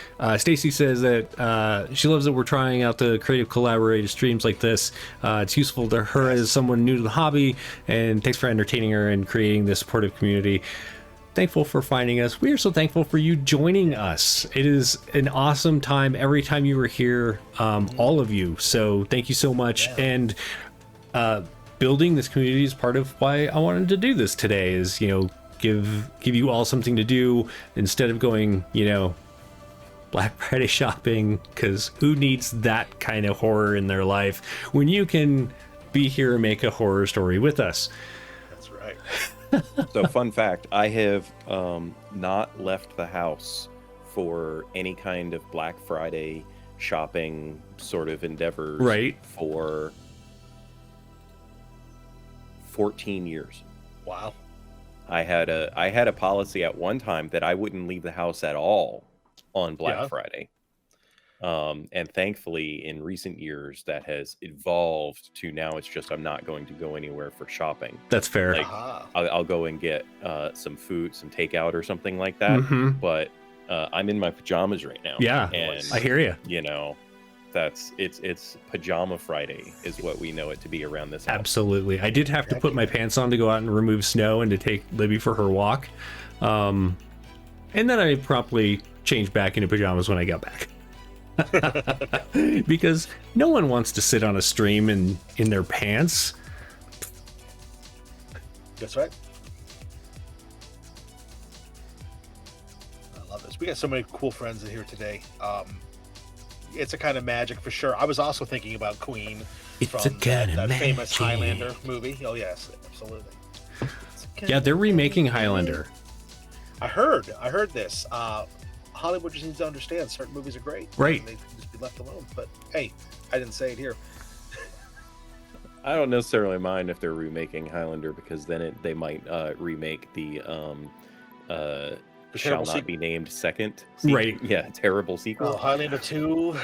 Stacy says that she loves that we're trying out the creative collaborative streams like this. It's useful to her as someone new to the hobby, and thanks for entertaining her and creating this supportive community. Thankful for finding us. We are so thankful for you joining us. It is an awesome time every time you were here, all of you. So thank you so much. Yeah. And building this community is part of why I wanted to do this today. Is give you all something to do instead of going Black Friday shopping, because who needs that kind of horror in their life when you can be here and make a horror story with us. That's right. So fun fact, I have not left the house for any kind of Black Friday shopping sort of endeavors for 14 years. Wow. I had a policy at one time that I wouldn't leave the house at all on Black Friday. And thankfully in recent years that has evolved to now it's just I'm not going to go anywhere for shopping. That's fair. Like I'll go and get some food, some takeout or something like that. Mm-hmm. But I'm in my pajamas right now. Yeah, and I hear you. It's Pajama Friday is what we know it to be around this house. Absolutely. I did have to put my pants on to go out and remove snow and to take Libby for her walk. And then I promptly changed back into pajamas when I got back. Because no one wants to sit on a stream in their pants. That's right. I love this. We got so many cool friends in here today. It's a kind of magic for sure. I was also thinking about Queen from that famous Highlander movie. Oh yes, absolutely. Yeah, they're remaking Highlander. I heard this. Hollywood just needs to understand certain movies are great. Right. They can just be left alone. But hey, I didn't say it here. I don't necessarily mind if they're remaking Highlander, because then they might remake the shall not be named second sequel. Right. Yeah, terrible sequel. Highlander 2.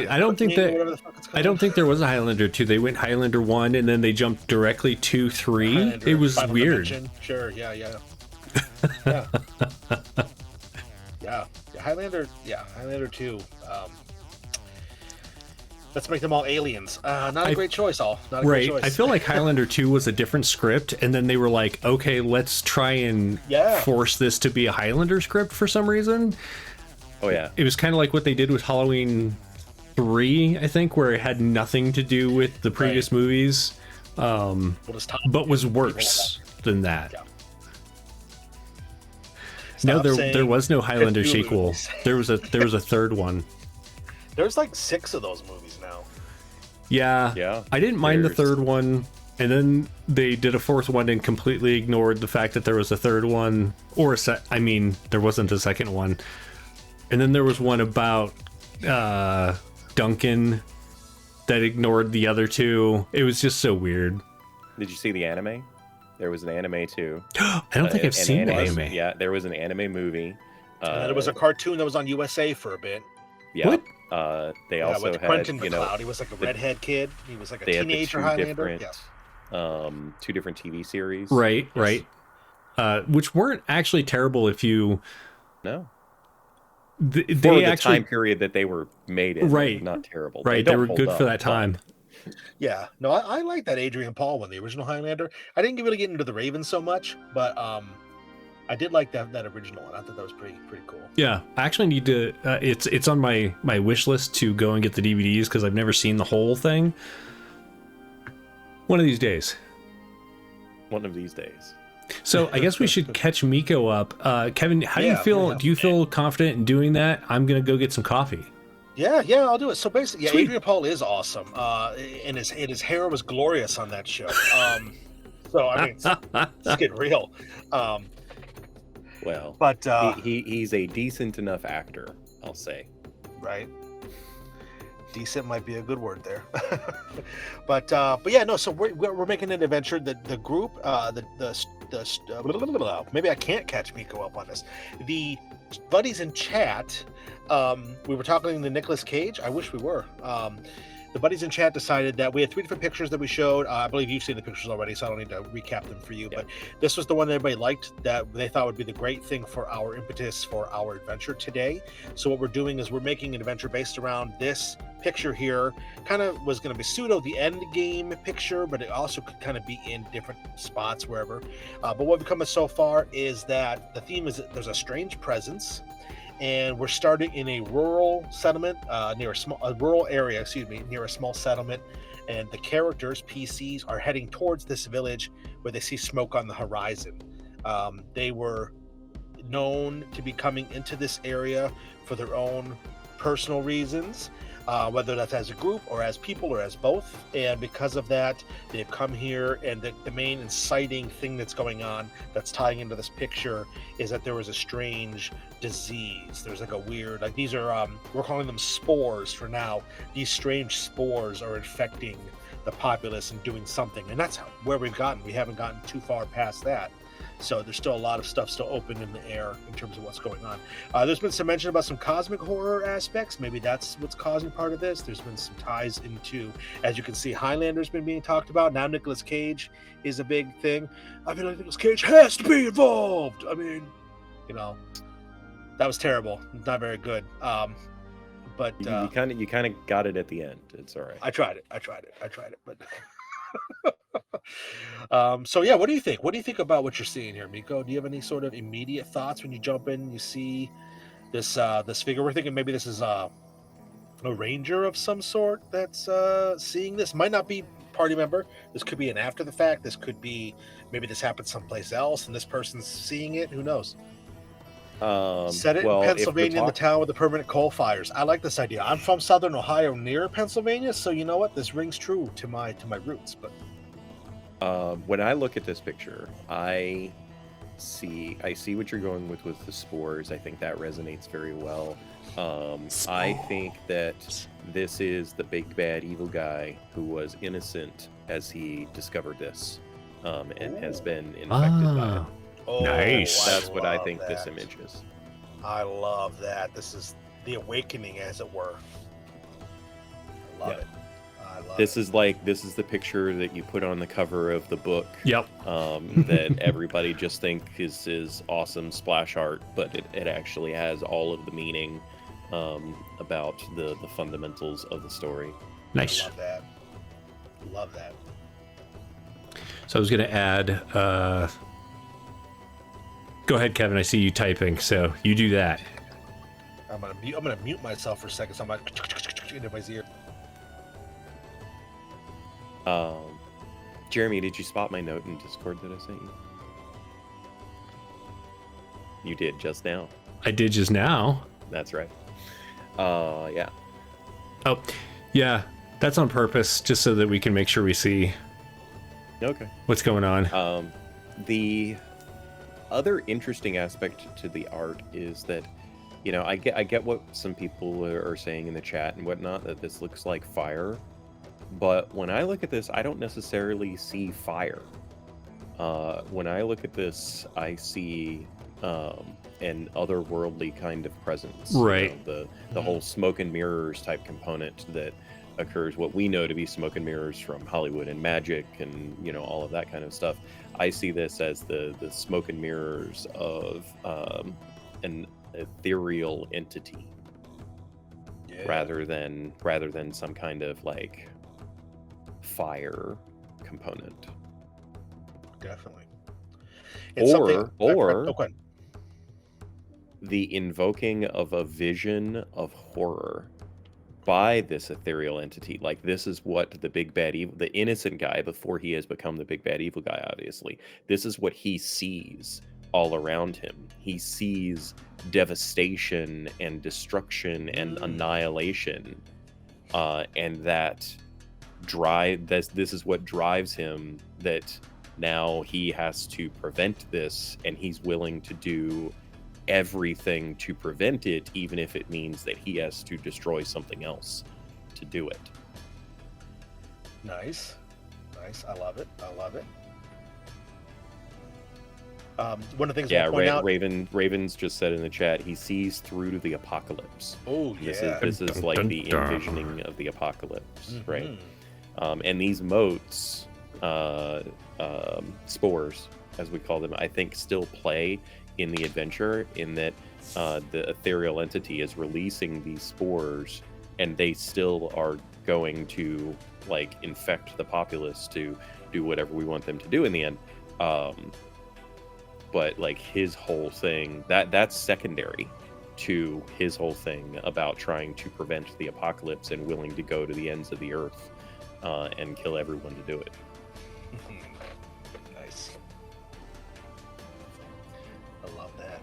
I don't think there was a Highlander 2. They went Highlander 1 and then they jumped directly to 3. Highlander, it was Final weird. Dimension. Sure, yeah. Yeah. Yeah. Highlander 2. Let's make them all aliens. Not a great choice, all. Not a great choice. I feel like Highlander 2 was a different script, and then they were like, okay, let's try and force this to be a Highlander script for some reason. Oh, yeah. It was kind of like what they did with Halloween 3, I think, where it had nothing to do with the previous movies, but was worse than that. Yeah. No, there was no Highlander sequel. There was a third one. There's like 6 of those movies now. Yeah. I didn't mind the third one, and then they did a fourth one and completely ignored the fact that there was a third one, or there wasn't a second one. And then there was one about Duncan that ignored the other two. It was just so weird. Did you see the anime? There was an anime too. I don't think I've seen the anime. Yeah, there was an anime movie. And there was a cartoon that was on USA for a bit. Yeah. What? They also with had, Quentin McLeod. He was like a redhead kid. He was like a teenager Highlander. Yes. 2 different TV series. Right, yes. Right. Which weren't actually terrible if you... No. They for actually, the time period that they were made in, right, not terrible. Right, they were good for that time. Yeah, no, I like that Adrian Paul one, the original Highlander. I didn't really get into the Raven so much, but I did like that original one. I thought that was pretty cool. Yeah, I actually need to. It's on my wish list to go and get the DVDs because I've never seen the whole thing. One of these days. One of these days. So I guess we should catch Miko up. Kevin, how do you feel? Yeah. Do you feel confident in doing that? I'm gonna go get some coffee. Yeah, I'll do it. So basically, yeah, Adrian Paul is awesome. And his hair was glorious on that show. So I mean, let's get real. Well, but he's a decent enough actor, I'll say. Right. Decent might be a good word there. but yeah, no. So we're making an adventure. The group, maybe I can't catch Miko up on this. The buddies in chat. We were talking to Nicolas Cage. I wish we were. The buddies in chat decided that we had 3 different pictures that we showed. I believe you've seen the pictures already, so I don't need to recap them for you. Yeah. But this was the one that everybody liked, that they thought would be the great thing for our impetus for our adventure today. So what we're doing is we're making an adventure based around this picture here. Kind of was going to be pseudo the end game picture, but it also could kind of be in different spots wherever. But what we've come to so far is that the theme is that there's a strange presence. And we're starting in a rural settlement, near a rural area, near a small settlement. And the characters, PCs, are heading towards this village where they see smoke on the horizon. They were known to be coming into this area for their own personal reasons, whether that's as a group or as people or as both. And because of that, they've come here, and the main inciting thing that's going on that's tying into this picture is that there was a strange disease. There's like a weird, like these are, we're calling them spores for now. These strange spores are infecting the populace and doing something. And that's where we've gotten. We haven't gotten too far past that. So there's still a lot of stuff still open in the air in terms of what's going on. There's been some mention about some cosmic horror aspects. Maybe that's what's causing part of this. There's been some ties into, as you can see, Highlander's been being talked about. Now Nicolas Cage is a big thing. I feel like Nicolas Cage has to be involved. I mean, that was terrible. Not very good. But you kind of got it at the end. It's all right. I tried it. But so yeah, what do you think? What do you think about what you're seeing here, Miko? Do you have any sort of immediate thoughts when you jump in and you see this figure? We're thinking maybe this is a ranger of some sort that's seeing this. Might not be party member. This could be an after the fact. This could be maybe this happened someplace else and this person's seeing it. Who knows? Set it in Pennsylvania, in the town with the permanent coal fires. I like this idea. I'm from Southern Ohio, near Pennsylvania, so you know what? This rings true to my roots. But when I look at this picture, I see what you're going with the spores. I think that resonates very well. I think that this is the big bad evil guy who was innocent as he discovered this, and has been infected by it. Oh, nice. That's what I think this image is. I love that. This is the awakening, as it were. I love it. This is the picture that you put on the cover of the book. Yep. That everybody just think is awesome splash art, but it actually has all of the meaning about the fundamentals of the story. Nice. I love that. Love that. So I was going to add. Go ahead, Kevin. I see you typing, so you do that. I'm gonna mute myself for a second, so I'm like in everybody's ear. Jeremy, did you spot my note in Discord that I sent you? You did just now. I did just now. That's right. Yeah. Oh, yeah. That's on purpose, just so that we can make sure we see. Okay. What's going on? The other interesting aspect to the art is that, I get what some people are saying in the chat and whatnot, that this looks like fire. But when I look at this, I don't necessarily see fire. When I look at this, I see an otherworldly kind of presence. Right. The whole smoke and mirrors type component that occurs, what we know to be smoke and mirrors from Hollywood and magic and all of that kind of stuff. I see this as the smoke and mirrors of an ethereal entity, rather than some kind of like fire component. Definitely. Or the invoking of a vision of horror by this ethereal entity. Like, this is what the big bad evil, the innocent guy before he has become the big bad evil guy, obviously, this is what he sees all around him. He sees devastation and destruction and annihilation, and that this is what drives him, that now he has to prevent this, and he's willing to do everything to prevent it, even if it means that he has to destroy something else to do it. Nice. I love it. One of the things I'll point out... Raven's just said in the chat, he sees through to the apocalypse. Oh, yeah. This is like the envisioning of the apocalypse, right? And these motes, spores, as we call them, I think still play in the adventure, in that the ethereal entity is releasing these spores, and they still are going to like infect the populace to do whatever we want them to do in the end. But like his whole thing, that's secondary to his whole thing about trying to prevent the apocalypse and willing to go to the ends of the earth and kill everyone to do it. Nice. I love that.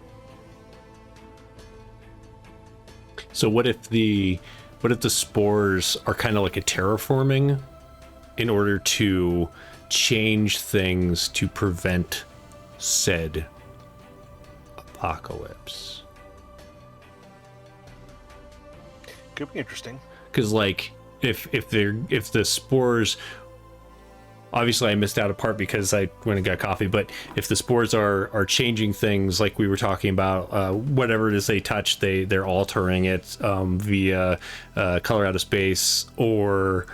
So what if the spores are kind of like a terraforming in order to change things to prevent said apocalypse? Could be interesting. Because like if the spores, obviously I missed out a part because I went and got coffee, but if the spores are changing things like we were talking about, whatever it is they touch, they're altering it via color out of space, or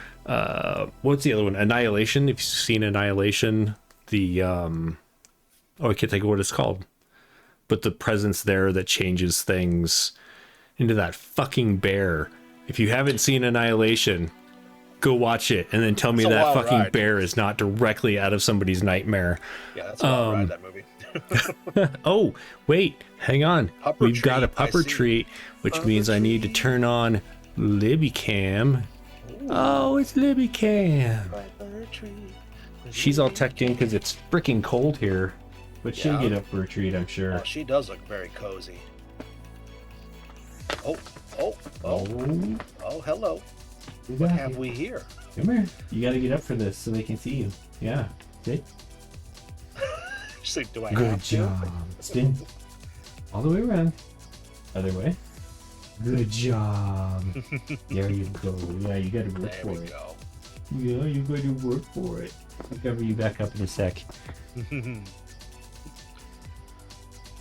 what's the other one? Annihilation. If you've seen Annihilation, I can't think of what it's called, but the presence there that changes things into that fucking bear. If you haven't seen Annihilation, go watch it and then tell me that fucking ride. Bear is not directly out of somebody's nightmare. Yeah, that's a wild ride, that movie. Oh, wait, hang on. We've got a pupper treat, which means I need to turn on Libby Cam. Ooh. Oh, it's Libby Cam. She's all tucked in because it's freaking cold here. But she'll get up for a treat, I'm sure. Oh, she does look very cozy. Oh, hello. What have we here? Come here. You gotta get up for this so they can see you. Yeah. See? She's like, do I Good have job. Spin. All the way around. Other way. Good job. There you go. Yeah, you gotta work for it. Go. Yeah, you gotta work for it. I'll cover you back up in a sec.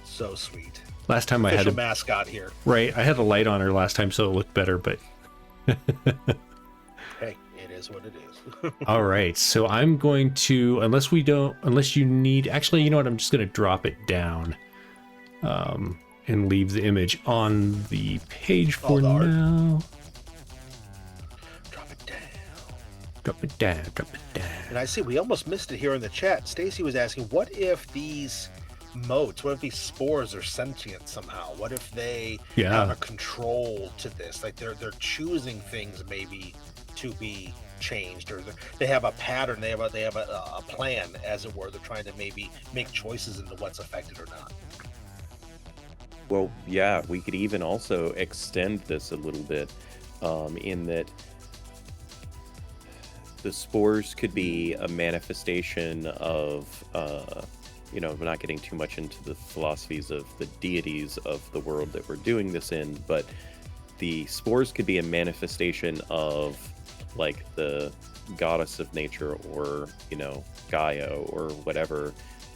So sweet. Last time I had a mascot here. Right, I had a light on her last time, so it looked better, but hey, it is what it is. All right, so I'm going to, unless you need, actually, you know what, I'm just going to drop it down and leave the image on the page for now. Drop it down. And I see we almost missed it here in the chat. Stacy was asking, what if these motes, what if these spores are sentient somehow? What if they have a control to this? Like they're choosing things maybe to be changed, or they have a pattern, they have a plan, as it were. They're trying to maybe make choices into what's affected or not. Well, yeah, we could even also extend this a little bit in that the spores could be a manifestation of, we're not getting too much into the philosophies of the deities of the world that we're doing this in, but the spores could be a manifestation of like the goddess of nature, or Gaia, or whatever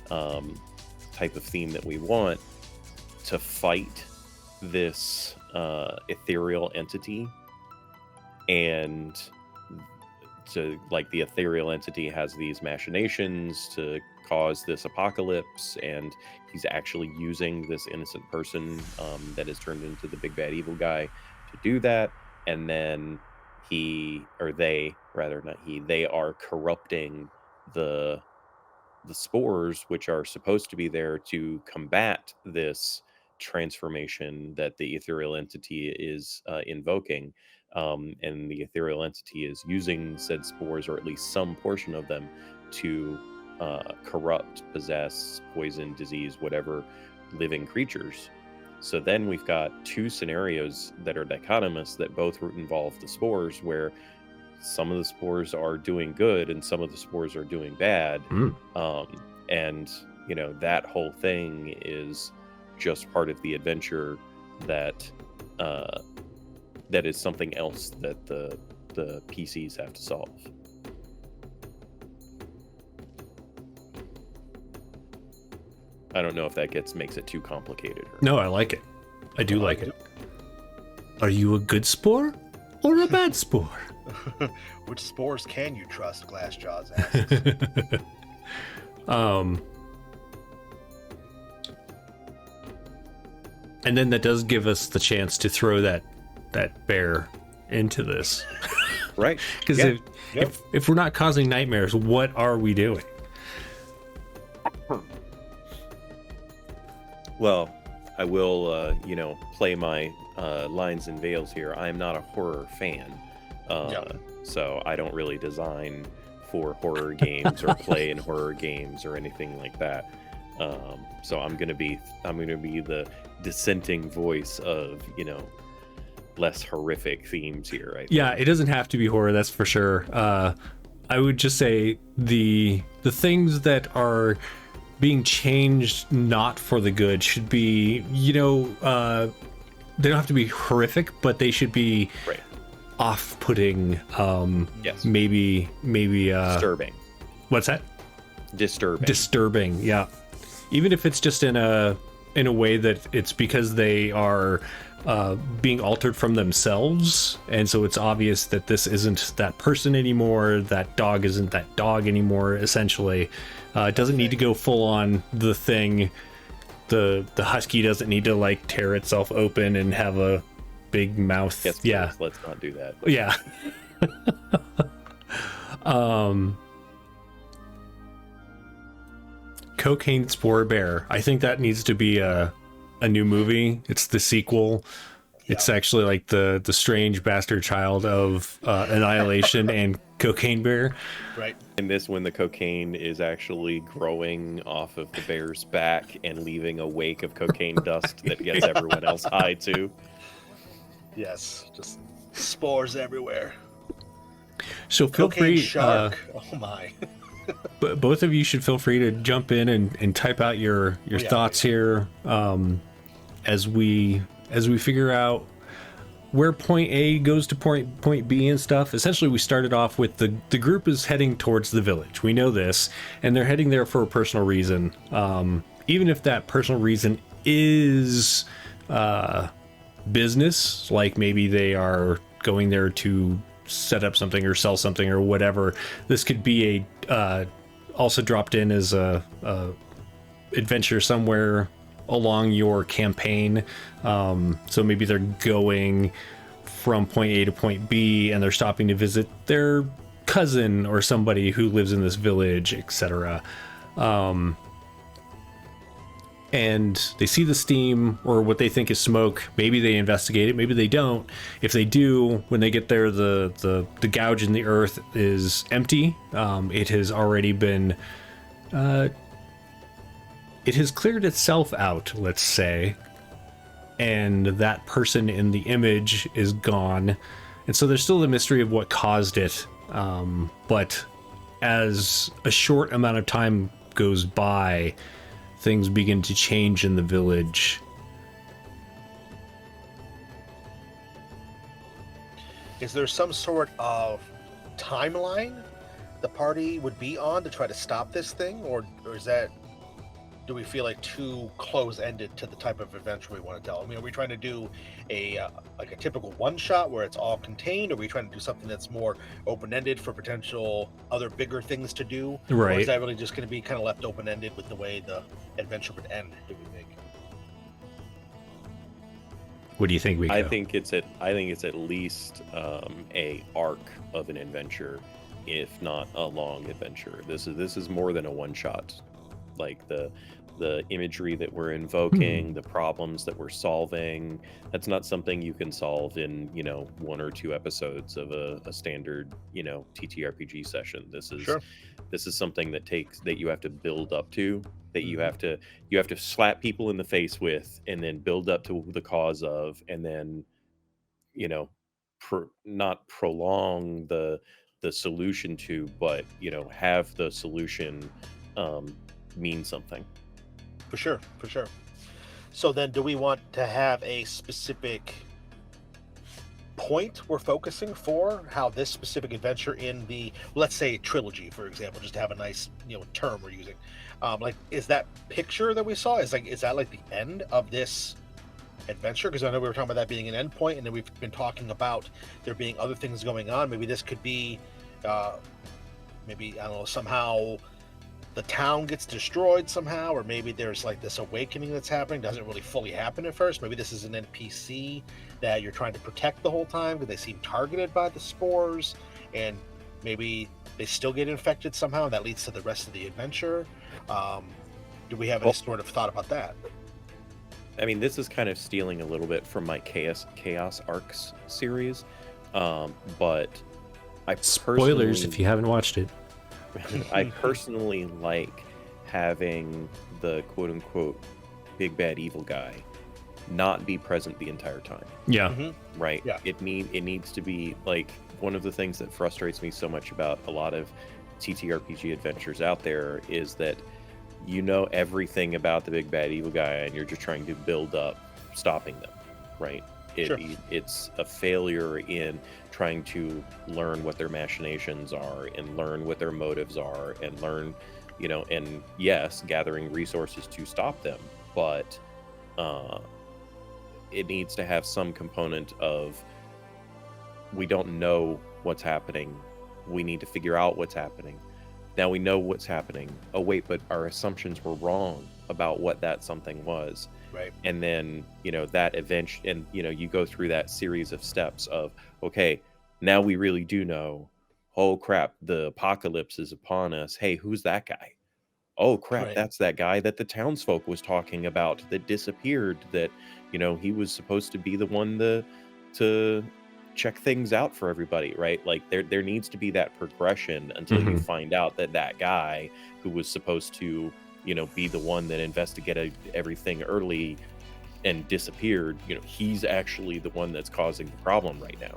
type of theme that we want to fight this ethereal entity. And to, like, the ethereal entity has these machinations to cause this apocalypse, and he's actually using this innocent person that is turned into the big bad evil guy to do that. And then they are corrupting the spores, which are supposed to be there to combat this transformation that the ethereal entity is invoking. And the ethereal entity is using said spores, or at least some portion of them, to corrupt, possess, poison, disease, whatever living creatures. So then we've got two scenarios that are dichotomous that both involve the spores, where some of the spores are doing good and some of the spores are doing bad. And that whole thing is just part of the adventure that is something else that the PCs have to solve. I don't know if that makes it too complicated. No, I like it. I do like it. Are you a good spore or a bad spore? Which spores can you trust? Glassjaw's asks. And then that does give us the chance to throw that bear into this. Right. Because if we're not causing nightmares, what are we doing? Well, I will, play my lines and veils here. I am not a horror fan, so I don't really design for horror games or play in horror games or anything like that. So I'm gonna be the dissenting voice of less horrific themes here. I think. Yeah, it doesn't have to be horror, that's for sure. I would just say the things that are being changed not for the good should be, they don't have to be horrific, but they should be off-putting. Yes. Maybe disturbing. What's that? Disturbing. Yeah. Even if it's just in a way that it's because they are being altered from themselves, and so it's obvious that this isn't that person anymore, that dog isn't that dog anymore, essentially. It doesn't need to go full on the thing. The husky doesn't need to like tear itself open and have a big mouth. Yes, yeah, let's not do that. Yeah. Cocaine Spore Bear. I think that needs to be a new movie. It's the sequel. It's actually like the strange bastard child of Annihilation and Cocaine Bear. Right. In this, when the cocaine is actually growing off of the bear's back and leaving a wake of cocaine dust that gets everyone else high too. Yes, just spores everywhere. So feel Cocaine free. shark. Oh my. But both of you should feel free to jump in and type out your thoughts here as we figure out where point A goes to point B and stuff. Essentially, we started off with the group is heading towards the village. We know this, and they're heading there for a personal reason. Even if that personal reason is business, like maybe they are going there to set up something or sell something or whatever. This could be a also dropped in as a adventure somewhere along your campaign. So maybe they're going from point A to point B and they're stopping to visit their cousin or somebody who lives in this village, etc. And they see the steam or what they think is smoke. Maybe they investigate it, maybe they don't. If they do, when they get there, the gouge in the earth is empty. It has already been it has cleared itself out, let's say, and that person in the image is gone. And so there's still the mystery of what caused it. But as a short amount of time goes by, things begin to change in the village. Is there some sort of timeline the party would be on to try to stop this thing, or is that, do we feel like too close-ended to the type of adventure we want to tell? I mean, are we trying to do a like a typical one-shot where it's all contained, or are we trying to do something that's more open-ended for potential other bigger things to do? Right. Or is that really just going to be kind of left open-ended with the way the adventure would end, do we think? What do you think, Miko? I think it's at least a arc of an adventure, if not a long adventure. This is more than a one shot. Like the imagery that we're invoking, the problems that we're solving, that's not something you can solve in, 1 or 2 episodes of a standard, TTRPG session. This is something that you have to build up to, that you have to slap people in the face with, and then build up to the cause of, and then, not prolong the solution to, but, have the solution mean something. For sure. So then, do we want to have a specific point we're focusing for how this specific adventure in the, let's say, trilogy, for example, just to have a nice term we're using, like, is that picture that we saw, is that like the end of this adventure? Because I know we were talking about that being an end point, and then we've been talking about there being other things going on. Maybe this could be maybe, I don't know, somehow the town gets destroyed somehow, or maybe there's like this awakening that's happening, doesn't really fully happen at first. Maybe this is an NPC that you're trying to protect the whole time because they seem targeted by the spores, and maybe they still get infected somehow, and that leads to the rest of the adventure. Do we have any sort of thought about that? I mean, this is kind of stealing a little bit from my Chaos Arcs series, but I spoilers if you haven't watched it. I personally like having the quote-unquote big bad evil guy not be present the entire time. Yeah. Mm-hmm. Right. Yeah. It needs to be like, one of the things that frustrates me so much about a lot of TTRPG adventures out there is that everything about the big bad evil guy, and you're just trying to build up stopping them, right? Sure. It's a failure in trying to learn what their machinations are, and learn what their motives are, and learn, and yes, gathering resources to stop them, but it needs to have some component of, we don't know what's happening, we need to figure out what's happening. Now we know what's happening. Oh wait, but our assumptions were wrong about what that something was. Right. And then, that event, and, you go through that series of steps of, okay, now we really do know. Oh crap, the apocalypse is upon us. Hey, who's that guy? Oh crap, Right. That's that guy that the townsfolk was talking about that disappeared, that, he was supposed to be the one to check things out for everybody, right? Like there needs to be that progression until you find out that guy who was supposed to, be the one that investigated everything early and disappeared, he's actually the one that's causing the problem right now,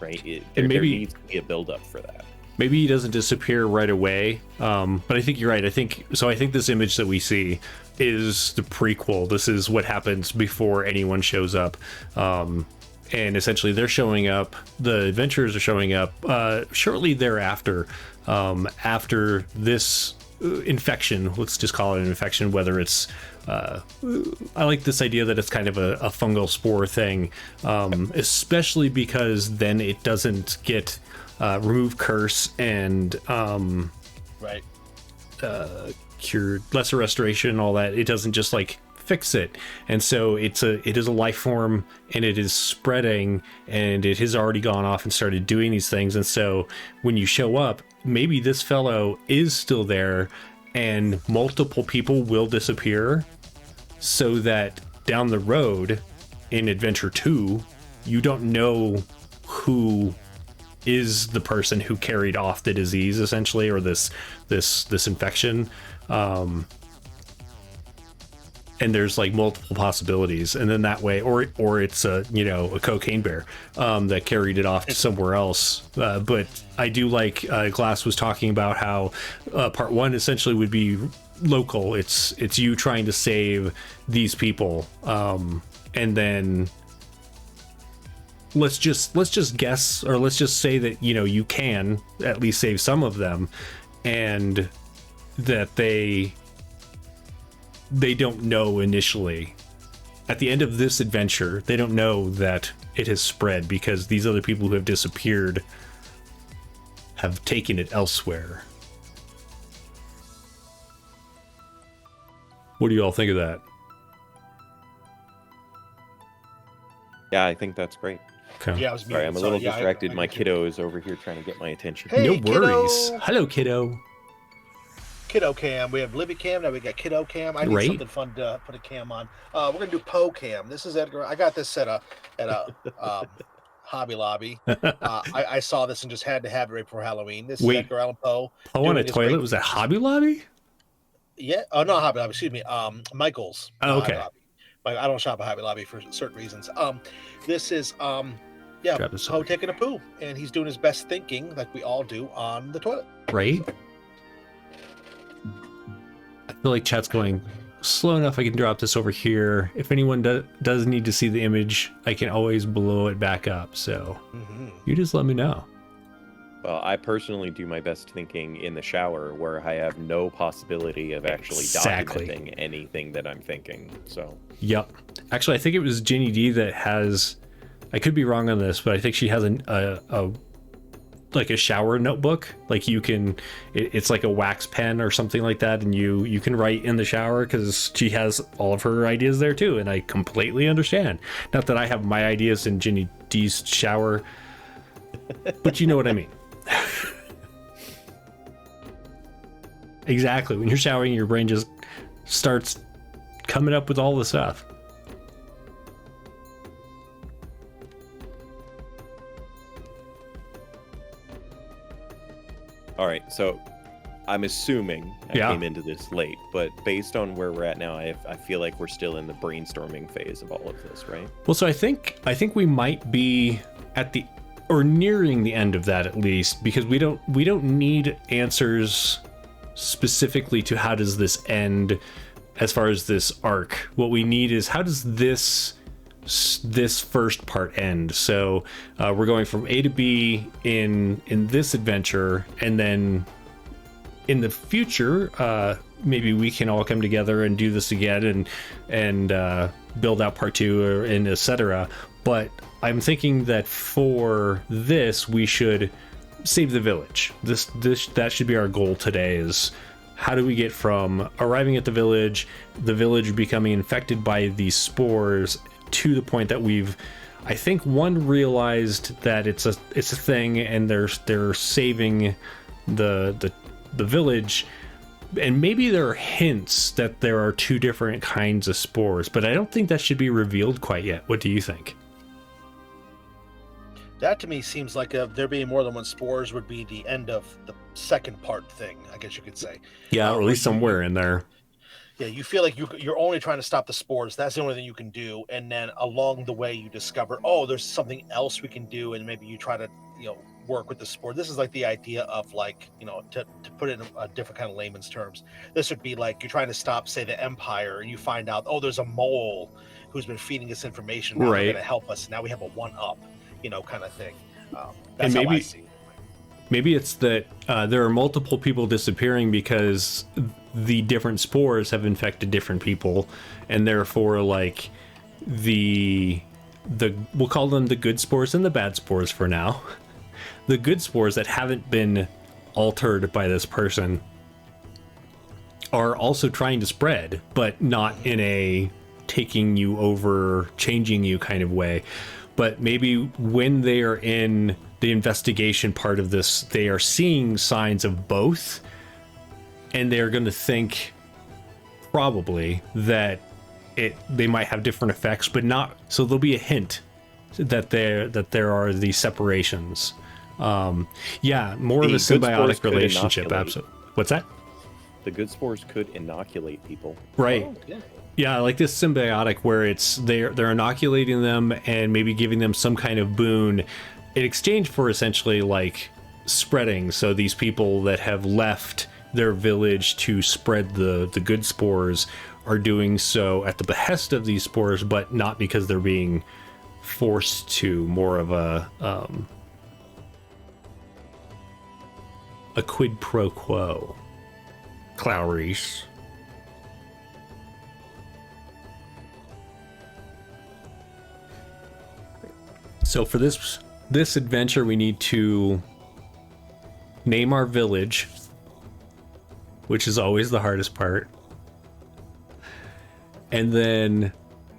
right? There needs to be a build-up for that. Maybe he doesn't disappear right away, but I think you're right. I think this image that we see is the prequel. This is what happens before anyone shows up. And essentially they're showing up, the adventurers are showing up shortly thereafter, after this infection. Let's just call it an infection, whether it's I like this idea that it's kind of a fungal spore thing, especially because then it doesn't get remove curse and right, cure, lesser restoration, all that. It doesn't just like fix it, and so it is a life form, and it is spreading, and it has already gone off and started doing these things. And so when you show up, maybe this fellow is still there, and multiple people will disappear, so that down the road in Adventure 2, you don't know who is the person who carried off the disease, essentially, or this infection. and there's like multiple possibilities, and then that way, or it's a a cocaine bear that carried it off to somewhere else. But I do like Glass was talking about how part one essentially would be local. It's you trying to save these people, and then let's just guess, or let's just say that you can at least save some of them, and that they don't know initially. At the end of this adventure, they don't know that it has spread because these other people who have disappeared have taken it elsewhere. What do you all think of that? Yeah, I think that's great. Okay. Yeah, I was Sorry, I'm a little distracted. I My kiddo is over here trying to get my attention. Hey, No worries. kiddo. Hello, kiddo. Kiddo cam. We have Libby cam. Now we got kiddo cam. I need Right. something fun to put a cam on. We're gonna do Poe cam. This is Edgar. I got this at a Hobby Lobby. I saw this and just had to have it right before Halloween. This Wait. is Edgar Allan Poe. Oh, on a doing his toilet? great- Was that Hobby Lobby? Yeah. Oh, not Hobby Lobby. Excuse me. Michael's. Oh, not okay. Hobby Lobby. I don't shop at Hobby Lobby for certain reasons. This is yeah, Grab this Poe over. taking a poo, and he's doing his best thinking, like we all do, on the toilet. Right? I feel like chat's going slow enough. I can drop this over here. If anyone does need to see the image, I can always blow it back up. So you just let me know. Well, I personally do my best thinking in the shower where I have no possibility of actually Exactly. documenting anything that I'm thinking. So, Yep. Actually, I think it was Ginny D that has, I could be wrong on this, but I think she has a like a shower notebook. Like you can, it's like a wax pen or something like that, and you can write in the shower because she has all of her ideas there too, and I completely understand. Not that I have my ideas in Ginny D's shower, but you know what I mean. Exactly. When you're showering, your brain just starts coming up with all the stuff. all right. So, I'm assuming I Yeah. came into this late, but based on where we're at now, I feel like we're still in the brainstorming phase of all of this, right? Well, so I think we might be at the or nearing the end of that at least, because we don't need answers specifically to how does this end as far as this arc. What we need is how does this first part end. So we're going from A to B in this adventure, and then in the future maybe we can all come together and do this again and build out part two and etc. But I'm thinking that for this we should save the village. That should be our goal today, is how do we get from arriving at the village becoming infected by these spores, to the point that I think one realized that it's a thing, and they're saving the village, and maybe there are hints that there are two different kinds of spores, but I don't think that should be revealed quite yet. What do you think? That to me seems like there being more than one spores would be the end of the second part thing, I guess you could say. Yeah, or at least somewhere in there. Yeah, you feel like you're only trying to stop the spores. That's the only thing you can do. And then along the way, you discover, oh, there's something else we can do. And maybe you try to, work with the spore. This is like the idea of like, to put it in a different kind of layman's terms. This would be like you're trying to stop, say, the Empire, and you find out, oh, there's a mole who's been feeding us information. Now Right. they're going to help us. Now we have a one-up, kind of thing. And That's how I maybe- see it. Maybe it's that there are multiple people disappearing because the different spores have infected different people, and therefore, like, we'll call them the good spores and the bad spores for now. The good spores that haven't been altered by this person are also trying to spread, but not in a taking you over, changing you kind of way. But maybe when they are in the investigation part of this, they are seeing signs of both, and they're going to think probably that they might have different effects, but not. So there'll be a hint that there are these separations. Yeah, more of The a good spores symbiotic could relationship. inoculate. Absolutely. What's that? The good spores could inoculate people. Right. Oh, yeah. Yeah, like this symbiotic where it's they're inoculating them and maybe giving them some kind of boon in exchange for essentially like spreading. So these people that have left their village to spread the good spores are doing so at the behest of these spores, but not because they're being forced to. More of a quid pro quo. Clarice. So for this adventure, we need to name our village, which is always the hardest part, and then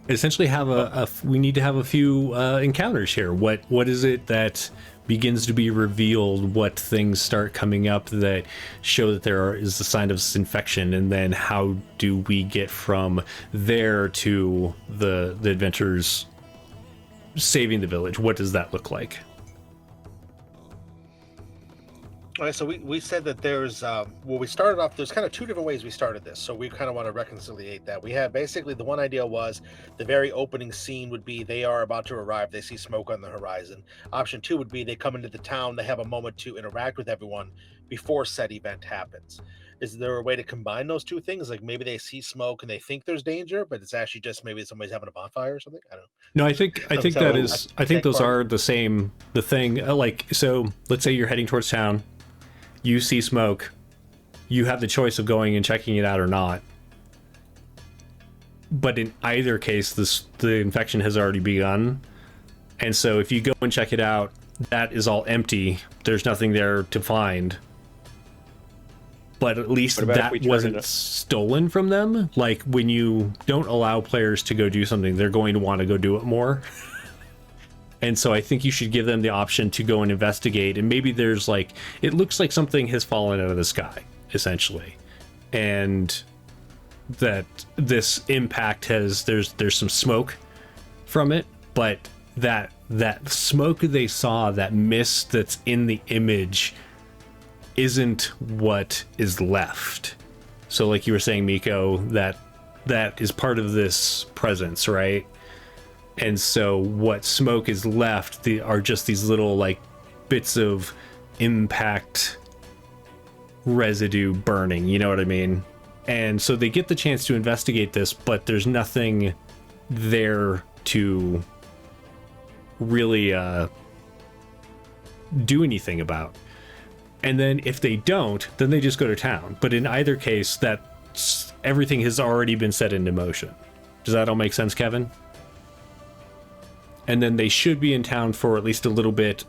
essentially have we need to have a few encounters here. What is it that begins to be revealed? What things start coming up that show that there is a sign of this infection, and then how do we get from there to the adventures saving the village? What does that look like? All right, so we said that there's we started off, there's kind of two different ways we started this, so we kind of want to reconciliate that. We have basically, the one idea was the very opening scene would be they are about to arrive, they see smoke on the horizon. Option 2 would be they come into the town, they have a moment to interact with everyone before said event happens. Is there a way to combine those two things? Like maybe they see smoke and they think there's danger, but it's actually just maybe somebody's having a bonfire or something? I don't know. No, I think that is, I think those are the same, the thing. Like, so let's say you're heading towards town, you see smoke, you have the choice of going and checking it out or not. But in either case, the infection has already begun. And so if you go and check it out, that is all empty. There's nothing there to find. But at least that wasn't stolen from them. Like, when you don't allow players to go do something, they're going to want to go do it more. And so I think you should give them the option to go and investigate. And maybe there's like, it looks like something has fallen out of the sky, essentially. And that this impact has, there's some smoke from it, but that smoke they saw, that mist that's in the image, isn't what is left. So like you were saying, Miko, that is part of this presence, right? And so what smoke is left are just these little like bits of impact residue burning, you know what I mean? And so they get the chance to investigate this, but there's nothing there to really do anything about. And then if they don't, then they just go to town. But in either case, that everything has already been set into motion. Does that all make sense, Kevin? And then they should be in town for at least a little bit,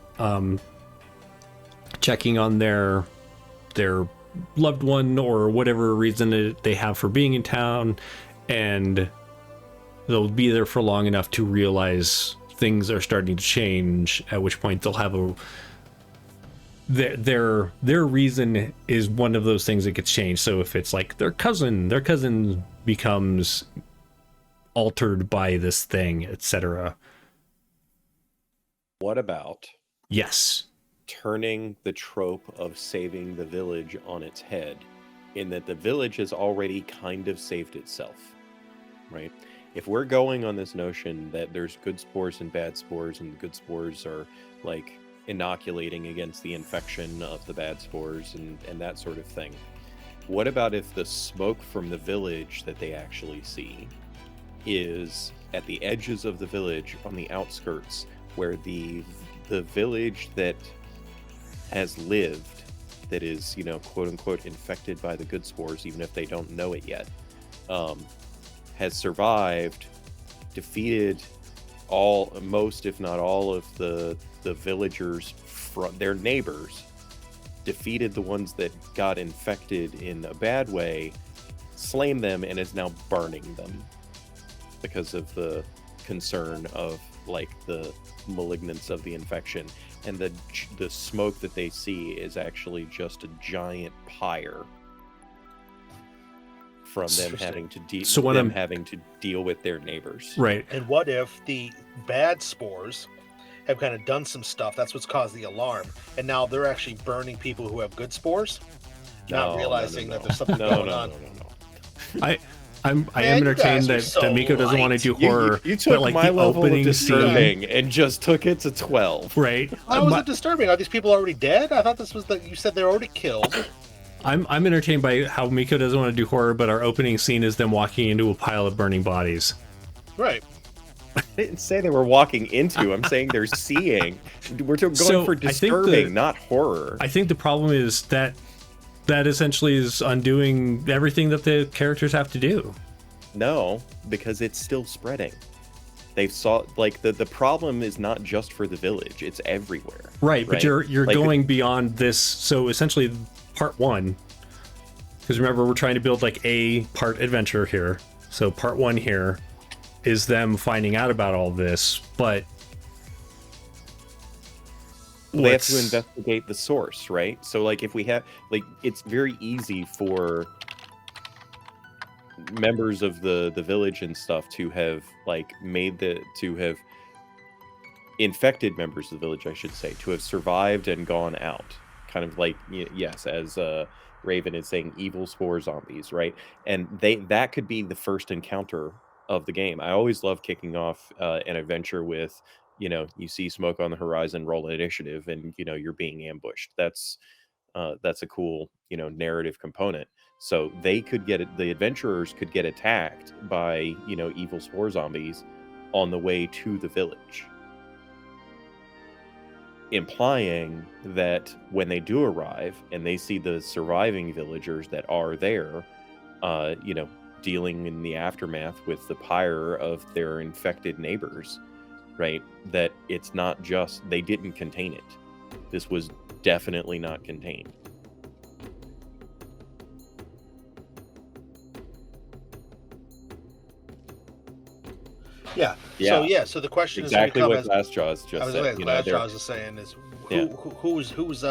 checking on their loved one or whatever reason they have for being in town, and they'll be there for long enough to realize things are starting to change, at which point they'll have their reason is one of those things that gets changed. So if it's like their cousin becomes altered by this thing, etc. What about yes, turning the trope of saving the village on its head, in that the village has already kind of saved itself, right? If we're going on this notion that there's good spores and bad spores, and the good spores are like inoculating against the infection of the bad spores and that sort of thing, what about if the smoke from the village that they actually see is at the edges of the village, on the outskirts, where the village that has lived, that is, you know, quote unquote infected by the good spores, even if they don't know it yet, has survived, defeated most if not all of the villagers from their neighbors, defeated the ones that got infected in a bad way, slain them, and is now burning them because of the concern of like the malignance of the infection. And the smoke that they see is actually just a giant pyre from them having to deal with their neighbors. Right. And what if the bad spores have kind of done some stuff, that's what's caused the alarm, and now they're actually burning people who have good spores, not realizing that there's something going on. I am Man, you entertained guys are that, so that Miko doesn't want to light. do horror. You took but like my the level of opening scene, disturbing and just took it to 12. right? How is it disturbing? Are these people already dead? I thought this was you said they're already killed. I'm entertained by how Miko doesn't want to do horror, but our opening scene is them walking into a pile of burning bodies. Right. I didn't say they were walking into. I'm saying they're seeing. We're going for disturbing, not horror. I think the problem is that essentially is undoing everything that the characters have to do. No, because it's still spreading. They've saw like the problem is not just for the village; it's everywhere. Right, but you're like, going beyond this. So essentially, part one. Because remember, we're trying to build like a part adventure here. So part one here is them finding out about all this, but they have to investigate the source, right? So like if we have like it's very easy for members of the village and stuff to have like to have infected members of the village, I should say, to have survived and gone out. Kind of like yes, as Raven is saying, evil spore zombies, right? And that could be the first encounter of the game. I always love kicking off an adventure with, you see smoke on the horizon, roll initiative, and you're being ambushed. That's a cool narrative component. So they could the adventurers could get attacked by evil spore zombies on the way to the village, implying that when they do arrive and they see the surviving villagers that are there, dealing in the aftermath with the pyre of their infected neighbors, right? That it's not just, they didn't contain it. This was definitely not contained. Yeah. So the question exactly is what Glassjaw's just said. Glassjaw's is saying is who's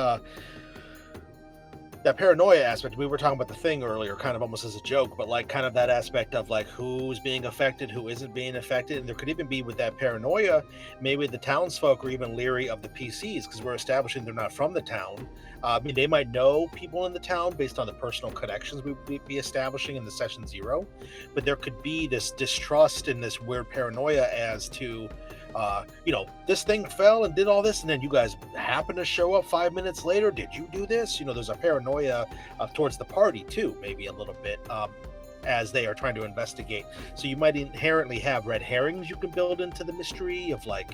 that paranoia aspect. We were talking about the thing earlier, kind of almost as a joke, but like kind of that aspect of like who's being affected, who isn't being affected. And there could even be with that paranoia, maybe the townsfolk are even leery of the PCs because we're establishing they're not from the town. I mean, they might know people in the town based on the personal connections we'd be establishing in the session 0, but there could be this distrust and this weird paranoia as to this thing fell and did all this, and then you guys happen to show up 5 minutes later. Did you do this? There's a paranoia towards the party too, maybe a little bit, as they are trying to investigate. So you might inherently have red herrings you can build into the mystery of like,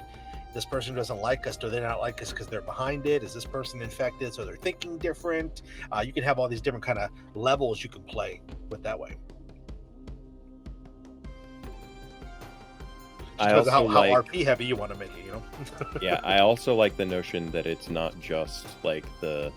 this person doesn't like us. Do they not like us because they're behind it? Is this person infected? So they're thinking different. You can have all these different kind of levels you can play with that way. I also how like RP heavy you want to make it, Yeah, I also like the notion that it's not just like the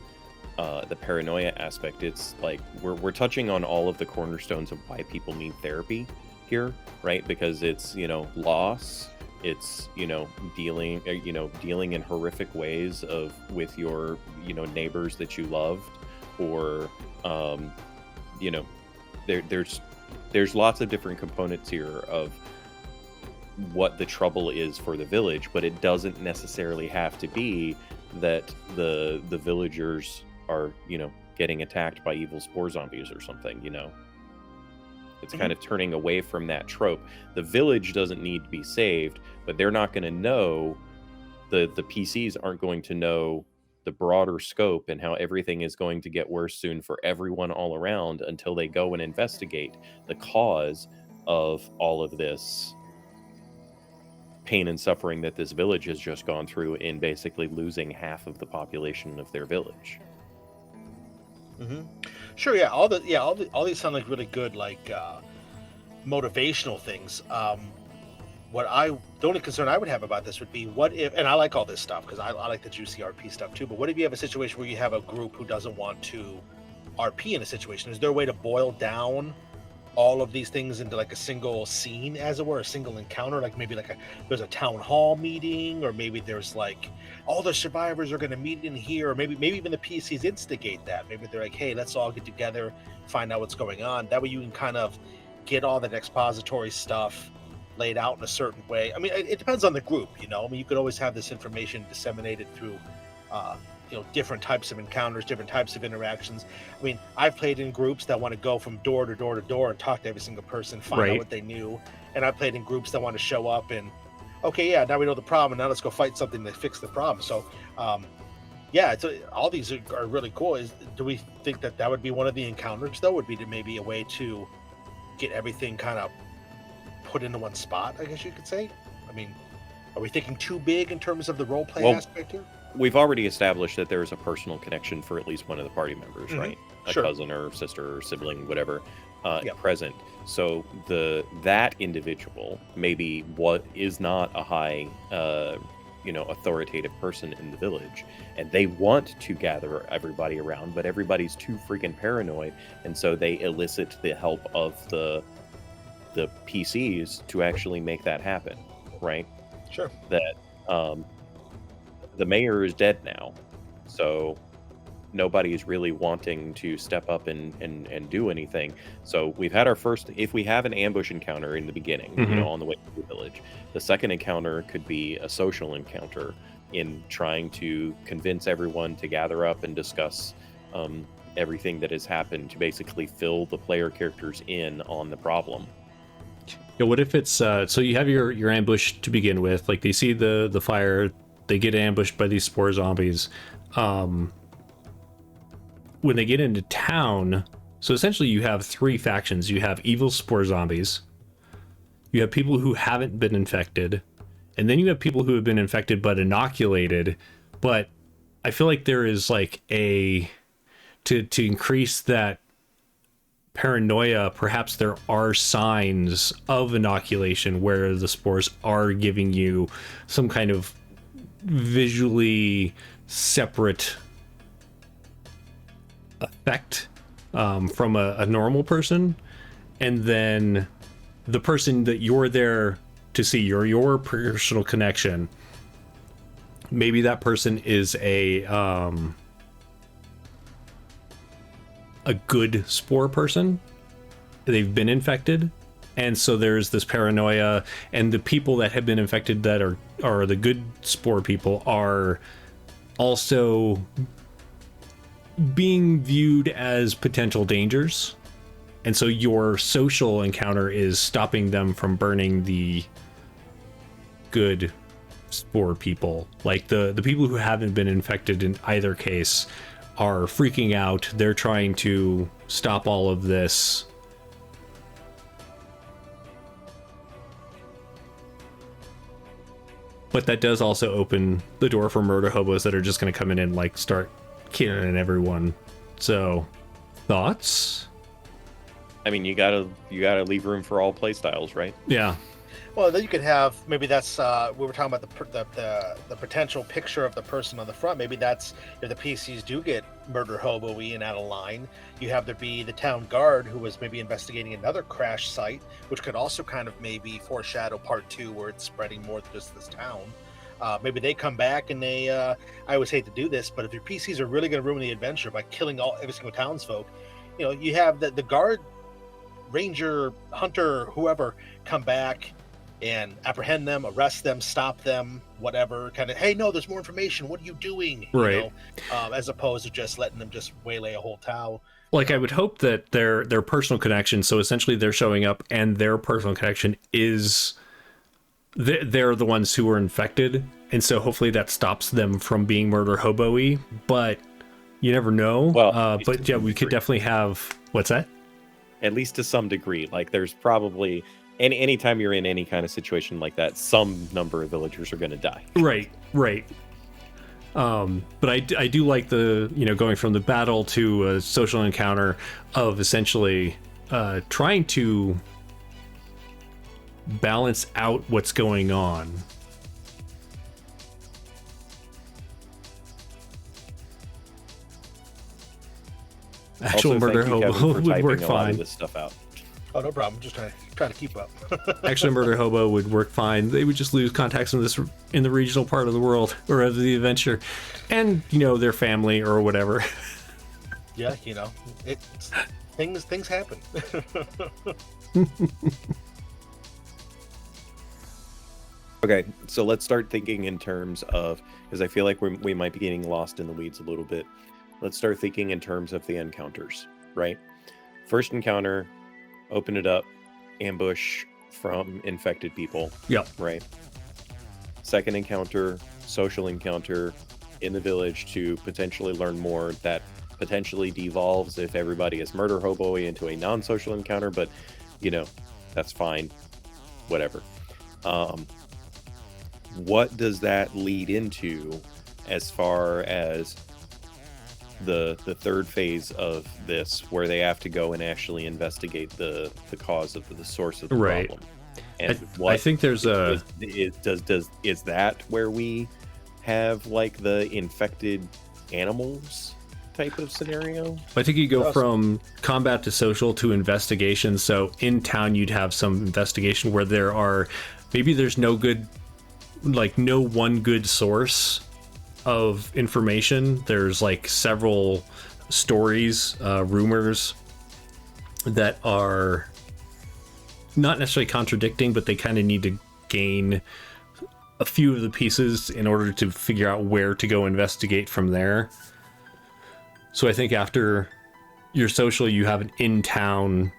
paranoia aspect. It's like we're touching on all of the cornerstones of why people need therapy here, right? Because it's loss, it's dealing in horrific ways with your neighbors that you loved, or there's lots of different components here of what the trouble is for the village, but it doesn't necessarily have to be that the villagers are getting attacked by evil spore zombies or something. It's kind of turning away from that trope. The village doesn't need to be saved, but they're not going to know, the PCs aren't going to know the broader scope and how everything is going to get worse soon for everyone all around until they go and investigate the cause of all of this pain and suffering that this village has just gone through in basically losing half of the population of their village. Mm-hmm. Sure, yeah. All these sound like really good, like motivational things. The only concern I would have about this would be, what if, and I like all this stuff because I like the juicy RP stuff too, but what if you have a situation where you have a group who doesn't want to RP in a situation? Is there a way to boil down all of these things into like a single scene, as it were, a single encounter? Like maybe there's a town hall meeting, or maybe there's like all the survivors are going to meet in here, or maybe even the PCs instigate that. Maybe they're like, hey, let's all get together, find out what's going on. That way you can kind of get all that expository stuff laid out in a certain way. I mean, it depends on the group, I mean, you could always have this information disseminated through different types of encounters, different types of interactions. I mean, I've played in groups that want to go from door to door to door and talk to every single person, find out what they knew. And I've played in groups that want to show up and, okay, yeah, now we know the problem, and now let's go fight something to fix the problem. So, yeah, all these are really cool. Do we think that would be one of the encounters, though? Would be maybe a way to get everything kind of put into one spot, I guess you could say? I mean, are we thinking too big in terms of the role play aspect here? We've already established that there is a personal connection for at least one of the party members, right? A cousin or sister or sibling, whatever, present. So that individual maybe what is not a high, authoritative person in the village, and they want to gather everybody around, but everybody's too freaking paranoid, and so they elicit the help of the PCs to actually make that happen, right? Sure. That the mayor is dead now, so nobody's really wanting to step up and do anything. So we've had our first, if we have an ambush encounter in the beginning, on the way to the village, the second encounter could be a social encounter in trying to convince everyone to gather up and discuss everything that has happened, to basically fill the player characters in on the problem. Yeah, what if it's so you have your ambush to begin with, like they see the fire, they get ambushed by these spore zombies. When they get into town, so essentially you have three factions. You have evil spore zombies, you have people who haven't been infected, and then you have people who have been infected but inoculated. But I feel like there is like to increase that paranoia, perhaps there are signs of inoculation where the spores are giving you some kind of visually separate effect from a normal person, and then the person that you're there to see, your personal connection, maybe that person is a good spore person. They've been infected, and so there's this paranoia, and the people that have been infected that are the good spore people are also being viewed as potential dangers, and so your social encounter is stopping them from burning the good spore people. Like the people who haven't been infected in either case are freaking out. They're trying to stop all of this. But that does also open the door for murder hobos that are just going to come in and like start killing everyone. So, thoughts? I mean, you gotta leave room for all play styles, right? Yeah. Well, then you could have, maybe that's we were talking about the potential picture of the person on the front. Maybe that's if the PCs do get murder hobo-y and out of line, you have there be the town guard who was maybe investigating another crash site, which could also kind of maybe foreshadow part 2 where it's spreading more than just this town. Maybe they come back and they I always hate to do this, but if your PCs are really going to ruin the adventure by killing every single townsfolk, you have the guard, ranger, hunter, whoever come back and apprehend them, arrest them, stop them, whatever, kind of, hey, no, there's more information, what are you doing? Right. As opposed to just letting them just waylay a whole town. Like, I would hope that their personal connection, so essentially they're showing up and their personal connection is they're the ones who were infected, and so hopefully that stops them from being murder hobo-y, but you never know. Well, but yeah, we could definitely have, what's that? At least to some degree. Like, there's probably anytime you're in any kind of situation like that, some number of villagers are going to die. Right. But I do like the, going from the battle to a social encounter of essentially trying to balance out what's going on. Actual Also, murder thank you, hobo Kevin, for would work typing a lot of fine. this stuff out. Oh, no problem. Just trying to keep up. Actually, murder hobo would work fine. They would just lose contacts in the regional part of the world or of the adventure, and their family or whatever. Yeah, things happen. Okay, so let's start thinking in terms of, because I feel like we might be getting lost in the weeds a little bit. Let's start thinking in terms of the encounters, right? First encounter, open it up, ambush from infected people. Yep. Right. Second encounter, social encounter in the village to potentially learn more. That potentially devolves if everybody is murder hobo into a non-social encounter, but that's fine. Whatever. What does that lead into as far as the third phase of this, where they have to go and actually investigate the cause of the source of the problem? And I think there's is that where we have like the infected animals type of scenario? I think you go from combat to social to investigation. So in town, you'd have some investigation where there's no one good source of information. There's like several stories, rumors that are not necessarily contradicting, but they kind of need to gain a few of the pieces in order to figure out where to go investigate from there. So I think after your social, you have an in-town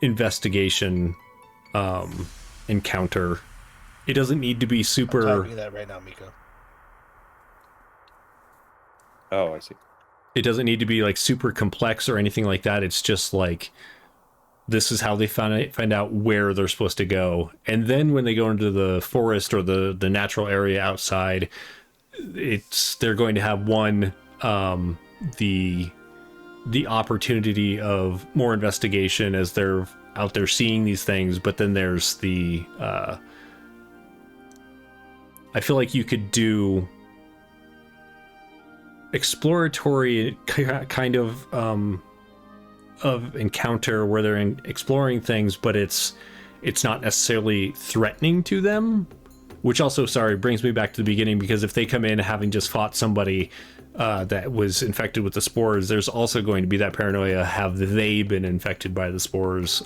investigation encounter. It doesn't need to be super... I'm typing that right now, Miko. Oh, I see. It doesn't need to be like super complex or anything like that. It's just like, this is how they find out where they're supposed to go. And then when they go into the forest or the natural area outside, they're going to have the opportunity of more investigation as they're out there seeing these things. But then there's I feel like you could do exploratory kind of encounter where they're exploring things, but it's not necessarily threatening to them, which also, brings me back to the beginning, because if they come in having just fought somebody that was infected with the spores, there's also going to be that paranoia. Have they been infected by the spores?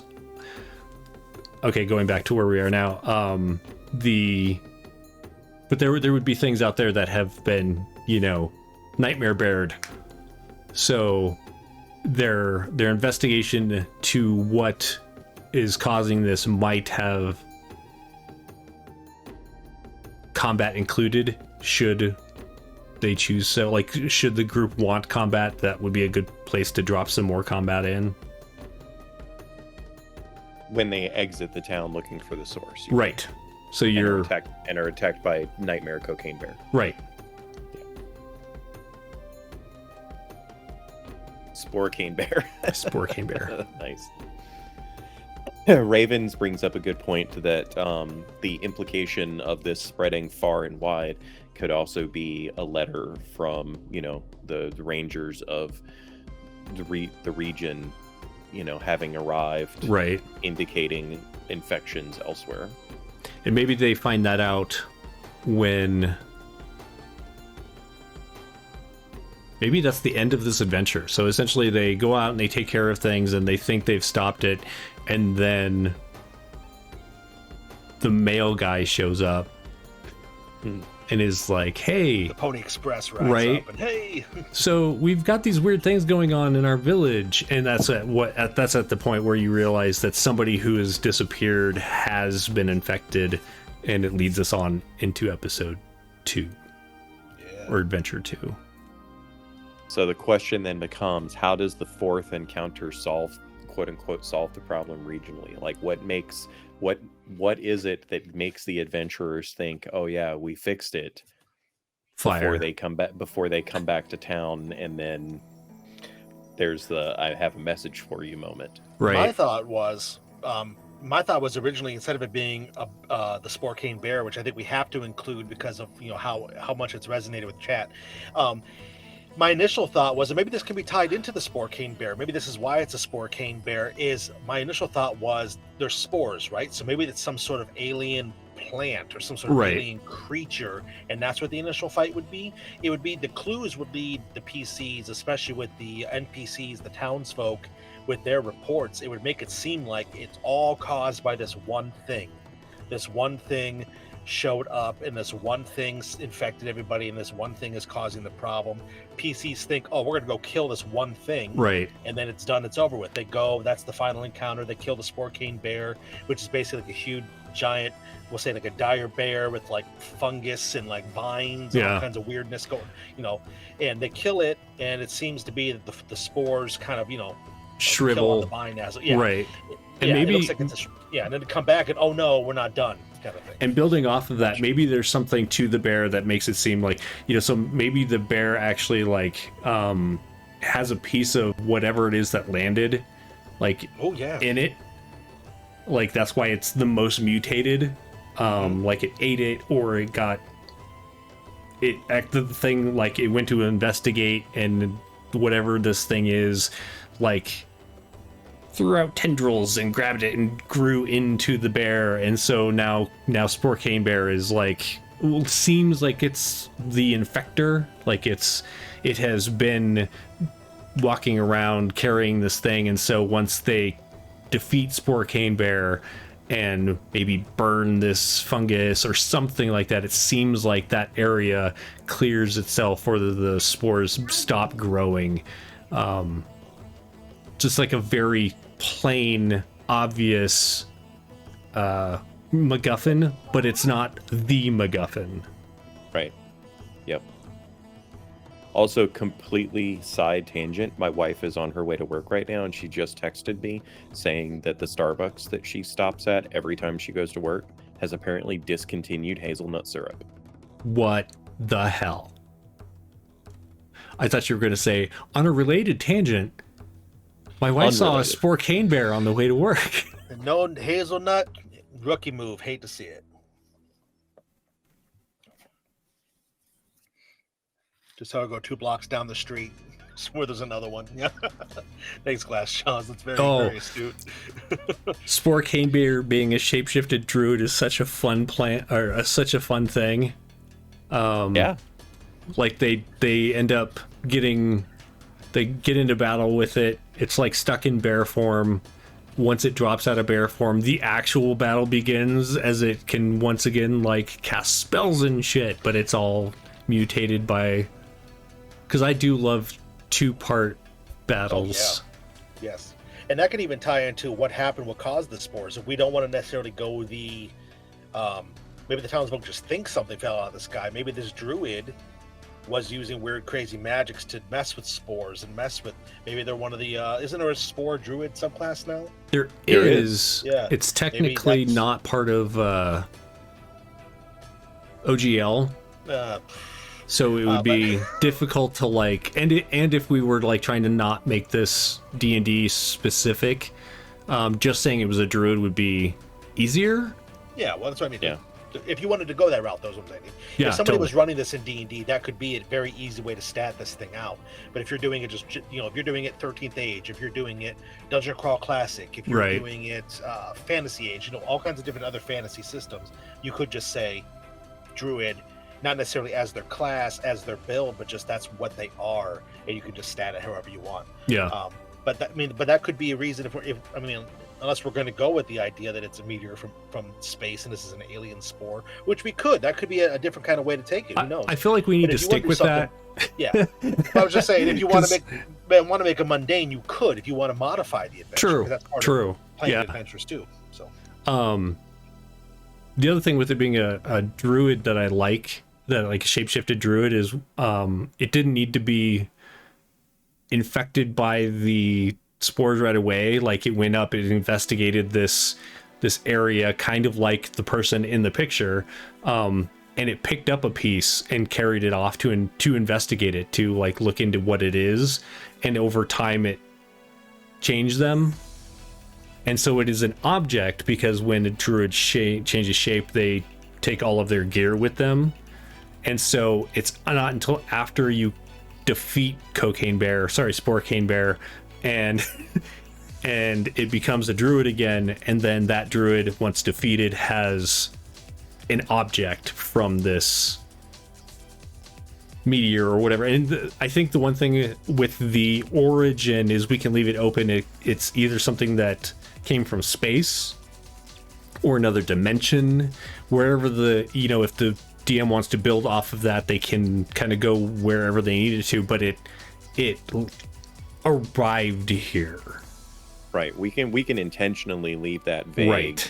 Okay, going back to where we are now, but there would be things out there that have been, nightmare bared. So their investigation to what is causing this might have combat included, should they choose so. Like, should the group want combat, that would be a good place to drop some more combat in. When they exit the town looking for the source. Right. So are attacked by Nightmare Cocaine Bear. Right. Spore Cane Bear. Spore Cane Bear. Nice. Ravens brings up a good point that the implication of this spreading far and wide could also be a letter from, the rangers of the region, having arrived, right, indicating infections elsewhere. And maybe they find that out when... Maybe that's the end of this adventure. So essentially they go out and they take care of things and they think they've stopped it, and then the mail guy shows up and is like, hey... The Pony Express rides up and, hey! So we've got these weird things going on in our village, and that's at the point where you realize that somebody who has disappeared has been infected, and it leads us on into episode 2. Yeah. Or adventure 2. So the question then becomes, how does the fourth encounter quote unquote solve the problem regionally? Like, what is it that makes the adventurers think, oh yeah, we fixed it, before they come back to town, and then there's the I have a message for you moment. Right. My thought was originally, instead of it being the Spore Cane Bear, which I think we have to include because of how much it's resonated with chat. My initial thought was, and maybe this can be tied into the Spore Cane Bear, maybe this is why it's a Spore Cane Bear, my initial thought was there's spores, right? So maybe it's some sort of alien plant or some sort of alien creature, and that's what the initial fight would be. It would be, the clues would lead the PCs, especially with the NPCs, the townsfolk, with their reports. It would make it seem like it's all caused by this one thing showed up and this one thing's infected everybody and this one thing is causing the problem. PCs think, oh, we're gonna go kill this one thing, right? And then it's done, it's over with. They go, that's the final encounter. They kill the spore cane bear, which is basically like a huge giant, we'll say like a dire bear with like fungus and like vines and all kinds of weirdness going, and they kill it, and it seems to be that the spores kind of shrivel on the vine as right. And maybe it looks like it's and then to come back and oh no, we're not done, kind of thing. And building off of that, maybe there's something to the bear that makes it seem like so maybe the bear actually like has a piece of whatever it is that landed like in it, like that's why it's the most mutated. Like it ate it, or it got it acted the thing, like it went to investigate, and whatever this thing is like threw out tendrils and grabbed it and grew into the bear. And so now spore cane bear is like, seems like it's the infector, like it has been walking around carrying this thing. And so once they defeat spore cane bear and maybe burn this fungus or something like that, it seems like that area clears itself, or the spores stop growing. Just like a very plain, obvious MacGuffin, but it's not the MacGuffin. Right. Yep. Also, completely side tangent. My wife is on her way to work right now, and she just texted me saying that the Starbucks that she stops at every time she goes to work has apparently discontinued hazelnut syrup. What the hell? I thought you were going to say, on a related tangent, my wife saw a spore cane bear on the way to work. No hazelnut, rookie move. Hate to see it. Just how I go 2 blocks down the street, where there's another one. Yeah. Thanks, Glass Jaws. That's very astute. Spore cane bear being a shapeshifted druid is such a fun such a fun thing. Yeah. Like they end up they get into battle with it. It's like stuck in bear form. Once it drops out of bear form, the actual battle begins, as it can once again like cast spells and shit, but it's all mutated by, because I do love 2-part battles. Oh, yeah. Yes. And that could even tie into what happened, what caused the spores. If we don't want to necessarily go maybe the townsfolk just think something fell out of the sky. Maybe this druid was using weird, crazy magics to mess with spores and maybe they're one of the, isn't there a spore druid subclass now? There is. Yeah. It's technically not part of OGL. So it would be difficult to like, and if we were like trying to not make this D&D specific, just saying it was a druid would be easier. Yeah, well, that's what I mean. Yeah. If you wanted to go that route, that's what I'm saying. Yeah, if somebody was running this in D&D, that could be a very easy way to stat this thing out. But if you're doing it if you're doing it 13th Age, if you're doing it Dungeon Crawl Classic, if you're doing it Fantasy Age, all kinds of different other fantasy systems, you could just say Druid, not necessarily as their class, as their build, but just that's what they are, and you can just stat it however you want. Yeah. But that could be a reason unless we're going to go with the idea that it's a meteor from space and this is an alien spore, which we could. That could be a different kind of way to take it. Who knows? I feel like we need to stick with that. Yeah. I was just saying, if you want to make a mundane, you could. If you want to modify the adventure. True. That's part True. Of playing adventures too. So. The other thing with it being a druid that I like, that like a shapeshifted druid, is it didn't need to be infected by the spores right away. Like it went up, it investigated this area, kind of like the person in the picture, and it picked up a piece and carried it off to investigate it, to like look into what it is, and over time it changed them. And so it is an object, because when a druid changes shape, they take all of their gear with them. And so it's not until after you defeat spore cane bear, and it becomes a druid again, and then that druid, once defeated, has an object from this meteor or whatever. And I think the one thing with the origin is we can leave it open. It's either something that came from space, or another dimension, wherever if the DM wants to build off of that, they can kind of go wherever they needed to, but it arrived here. Right. We can intentionally leave that vague,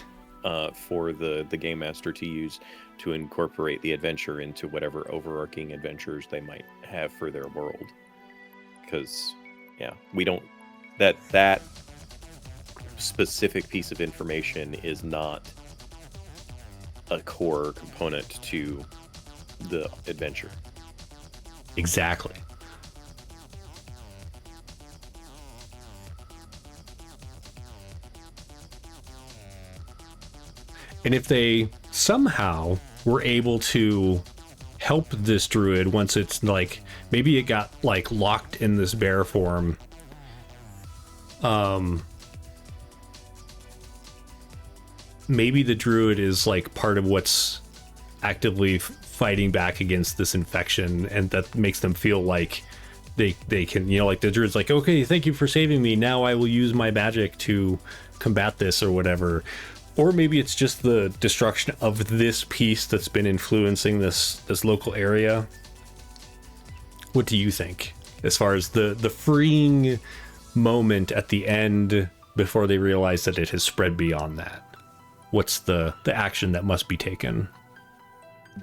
right, for the game master to use to incorporate the adventure into whatever overarching adventures they might have for their world. Because, yeah, we don't that specific piece of information is not a core component to the adventure. Exactly. And if they somehow were able to help this druid once it's like, maybe it got like locked in this bear form, maybe the druid is like part of what's actively fighting back against this infection, and that makes them feel like they can, like the druid's like, okay, thank you for saving me, now I will use my magic to combat this or whatever. Or maybe it's just the destruction of this piece that's been influencing this local area. What do you think as far as the freeing moment at the end before they realize that it has spread beyond that? What's the action that must be taken?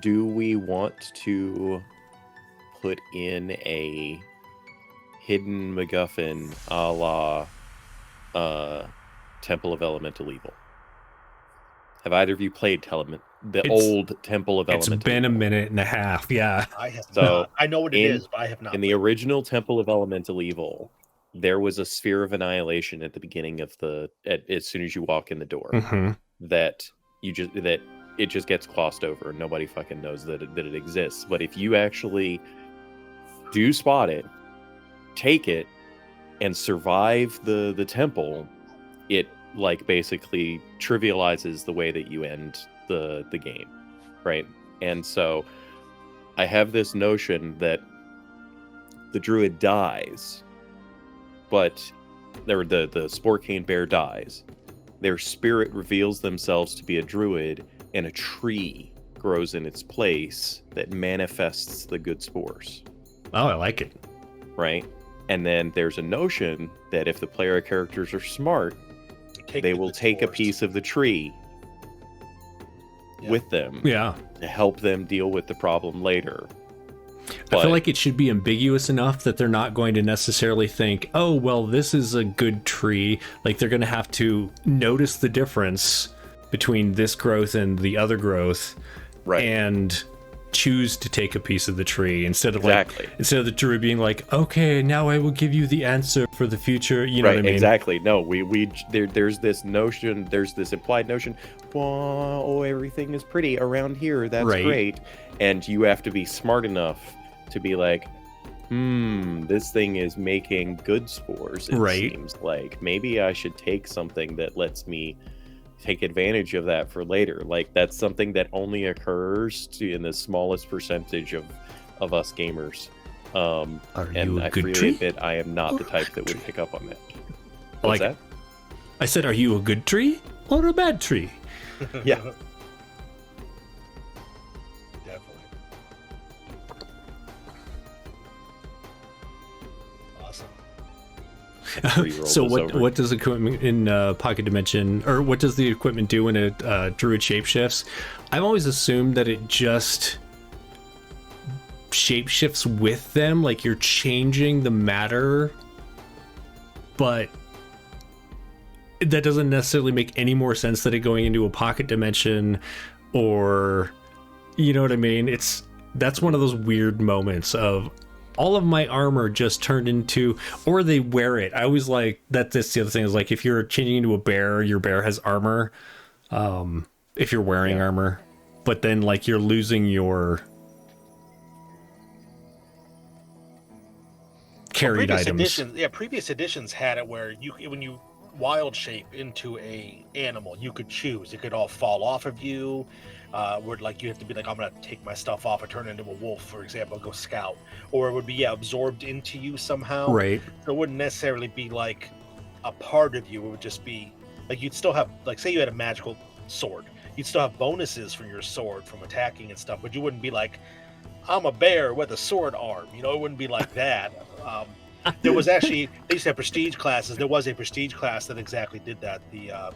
Do we want to put in a hidden MacGuffin a la Temple of Elemental Evil? Have either of you played old Temple of Elemental Evil? It's been a minute and a half, yeah. I have not. I know what it is, but I have not. In the original Temple of Elemental Evil, there was a sphere of annihilation at the beginning of as soon as you walk in the door, that it just gets glossed over and nobody fucking knows that it exists. But if you actually do spot it, take it, and survive the temple, it like basically trivializes the way that you end the game, right? And so I have this notion that the druid dies, but the spore cane bear dies. Their spirit reveals themselves to be a druid, and a tree grows in its place that manifests the good spores. Oh, I like it. Right? And then there's a notion that if the player characters are smart, they will take a piece of the tree with them to help them deal with the problem later. I feel like it should be ambiguous enough that they're not going to necessarily think, oh, well, this is a good tree. Like, they're going to have to notice the difference between this growth and the other growth, and choose to take a piece of the tree instead of instead of the druid being like, okay, now I will give you the answer for the future. You know what I mean? Exactly. No, there's this notion, there's this implied notion, oh, everything is pretty around here. That's great. And you have to be smart enough to be like, this thing is making good spores. It seems like maybe I should take something that lets me take advantage of that for later. Like, that's something that only occurs in the smallest percentage of us gamers. And I freely admit I am not the type that would pick up on that. What's that? I said, are you a good tree or a bad tree? Yeah. Definitely. Awesome. So what does the equipment in Pocket Dimension, or what does the equipment do when a druid shapeshifts? I've always assumed that it just shapeshifts with them, like you're changing the matter, but that doesn't necessarily make any more sense than it going into a Pocket Dimension, or you know what I mean? That's one of those weird moments of all of my armor just turned into, or they wear it. I always like that. That's the other thing, is like, if you're changing into a bear, your bear has armor, if you're wearing armor, but then like you're losing your carried items. Previous editions had it where when you wild shape into a animal, you could choose. It could all fall off of you. Where like you have to be like, I'm gonna take my stuff off and turn into a wolf, for example, go scout, or it would be absorbed into you somehow. Right. So it wouldn't necessarily be like a part of you. It would just be like, you'd still have, like, say you had a magical sword. You'd still have bonuses for your sword from attacking and stuff, but you wouldn't be like, I'm a bear with a sword arm. You know, it wouldn't be like that. There was actually, they used to have prestige classes. There was a prestige class that exactly did that. The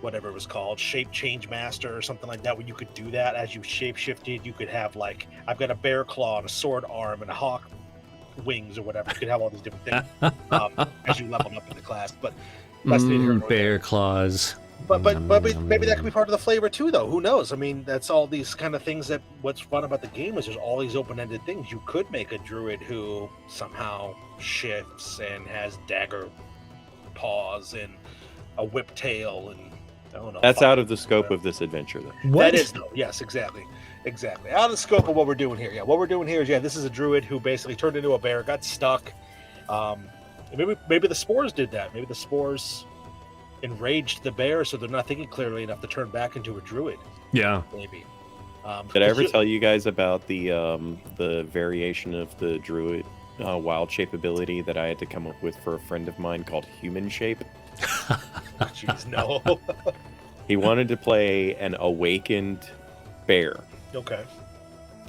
whatever it was called, shape change master or something like that, where you could do that as you shape shifted. You could have like, I've got a bear claw and a sword arm and a hawk wings or whatever. You could have all these different things as you level up in the class. But that's bear claws. But maybe that could be part of the flavor too, though. Who knows? I mean, that's all these kind of things that what's fun about the game is there's all these open-ended things. You could make a druid who somehow shifts and has dagger paws and a whip tail and I don't know. That's out of the scope of this adventure, though. What? That is, though. Yes, exactly. Out of the scope of what we're doing here. Yeah, what we're doing here is, this is a druid who basically turned into a bear, got stuck. Maybe the spores did that. Maybe the spores enraged the bear, so they're not thinking clearly enough to turn back into a druid. Yeah, maybe. Did I ever tell you guys about the variation of the druid wild shape ability that I had to come up with for a friend of mine called human shape? Jeez, no. He wanted to play an awakened bear. Okay.